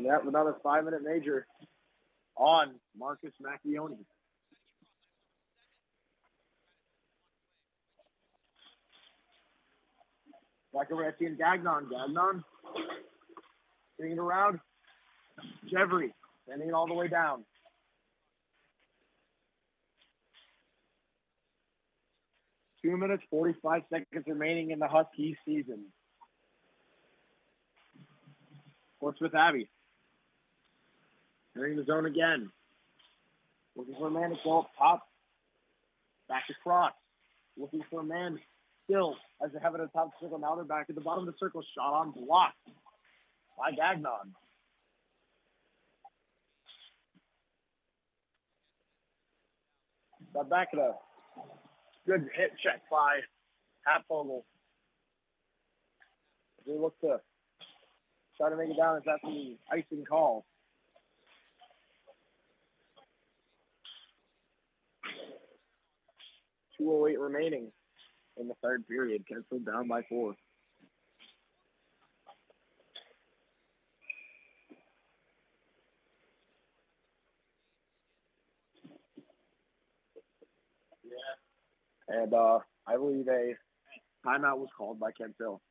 that another 5-minute major on Marcus Macchione. Back over at Gagnon. Gagnon getting it around. Jeffrey sending it all the way down. Two minutes, 45 seconds remaining in the Husky season. Portsmouth Abbey. Entering the zone again. Looking for a man to go up top. Back across. Looking for a man still as they have it at the top of the circle. Now they're back at the bottom of the circle. Shot on block by Gagnon. Got back at a good hit check by Hatfogel. They look to try to make it down. It's after the icing call. .208 remaining in the third period. Kensal down by 4. And I believe a timeout was called by Kent Hill.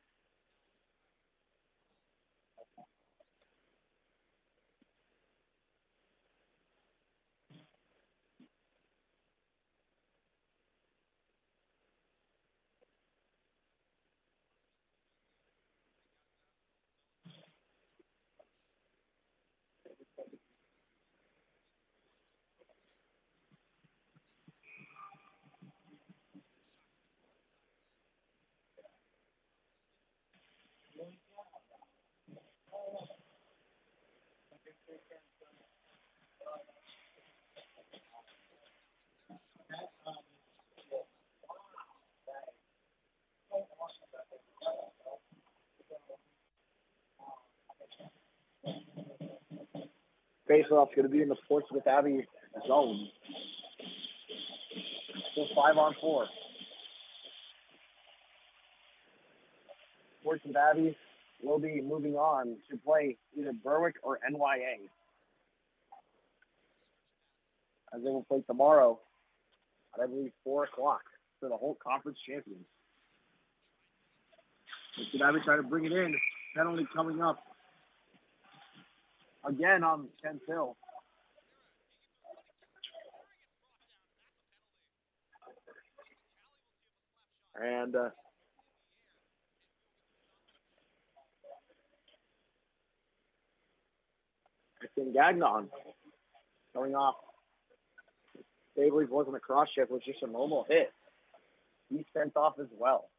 Face-off going to be in the Portsmouth Abbey zone. Still 5-on-4. Portsmouth Abbey will be moving on to play either Berwick or NYA. As they will play tomorrow at, I believe, 4 o'clock for the whole conference champions. Portsmouth Abbey trying to bring it in. Penalty coming up. Again on Kent Hill. And I think Gagnon coming off. They believe wasn't a cross check, it was just a normal hit. He's sent off as well.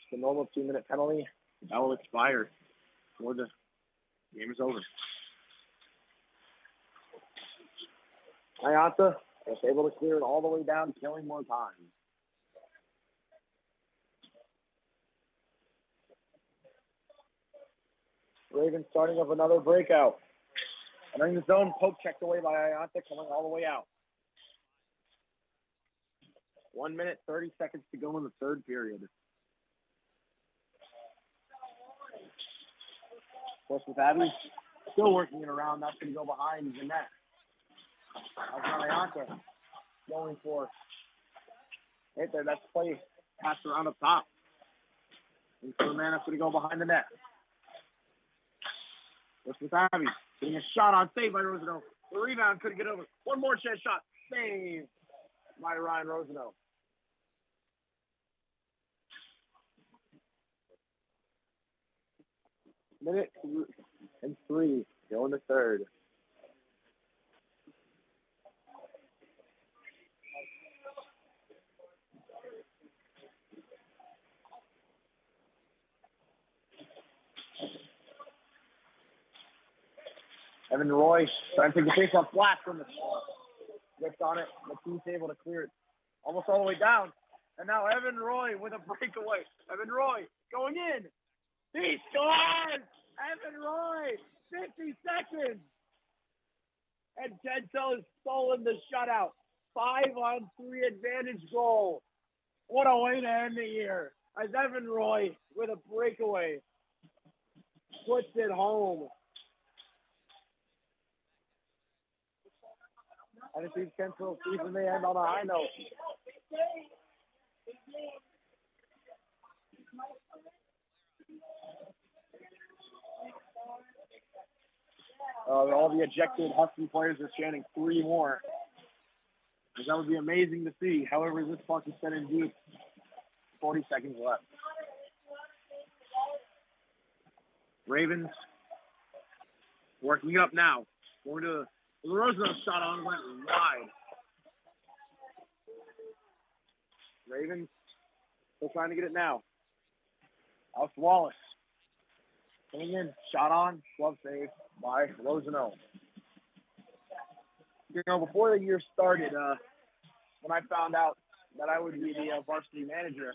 Just a normal 2-minute penalty. That will expire before the game is over. Ayanta was able to clear it all the way down, killing more time. Ravens starting up another breakout. Entering the zone, poke checked away by Ayanta, coming all the way out. 1 minute, 30 seconds to go in the third period. Portsmouth Abbey still working it around. That's going to go behind the net. That's Ayanta going for right there. That's play passed around up top. And so the man that's going to go behind the net. Portsmouth Abbey getting a shot on, saved by Rosano. The rebound couldn't get over. One more chance shot, saved by Ryan Rosano. Minute and 3, going to third. Evan Roy trying to take the face off flat from the whipped on it. The team's able to clear it almost all the way down. And now Evan Roy with a breakaway. Evan Roy going in. He scores! Evan Roy, 50 seconds. And Gentile has stolen the shutout. 5-on-3 advantage goal. What a way to end the year. As Evan Roy with a breakaway puts it home. And it seems Gentile season may end on a high note. All the ejected Husky players are chanting 3 more. And that would be amazing to see. However, this puck is set in deep. 40 seconds left. Ravens working it up now. Going to the Roosevelt shot on, went wide. Ravens still trying to get it now. Alex Wallace coming in, shot on, glove save by Rosano. You know, before the year started, when I found out that I would be the varsity manager,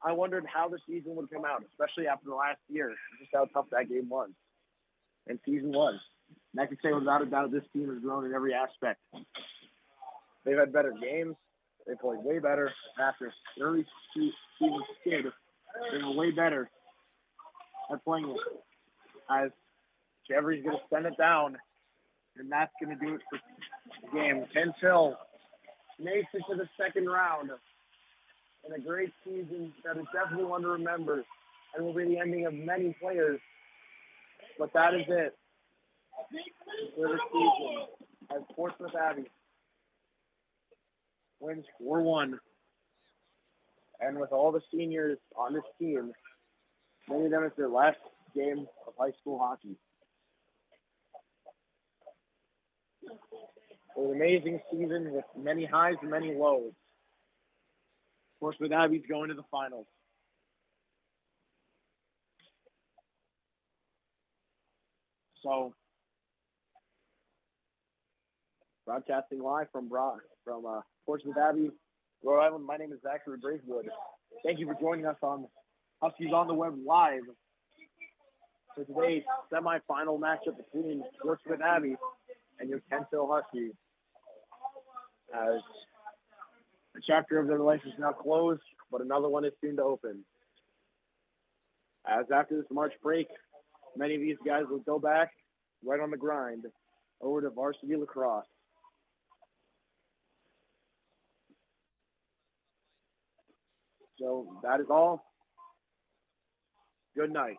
I wondered how the season would come out, especially after the last year, just how tough that game was. And season was. And I can say without a doubt this team has grown in every aspect. They've had better games. They played way better after early season skid. They were way better at playing it. As Jeffrey's going to send it down, and that's going to do it for the game. Kensville makes it to the second round in a great season that is definitely one to remember and will be the ending of many players. But that is it for the season as Portsmouth Abbey wins 4-1. And with all the seniors on this team, many of them it's their last game of high school hockey. It was an amazing season with many highs and many lows. Portsmouth Abbey's going to the finals. So, broadcasting live from Portsmouth Abbey, Rhode Island, my name is Zachary Bracewood. Thank you for joining us on Huskies on the Web Live for today's semifinal matchup between Portsmouth Abbey and your Kensville Huskies. As the chapter of their life is now closed, but another one is soon to open. As after this March break, many of these guys will go back right on the grind over to varsity lacrosse. So that is all. Good night.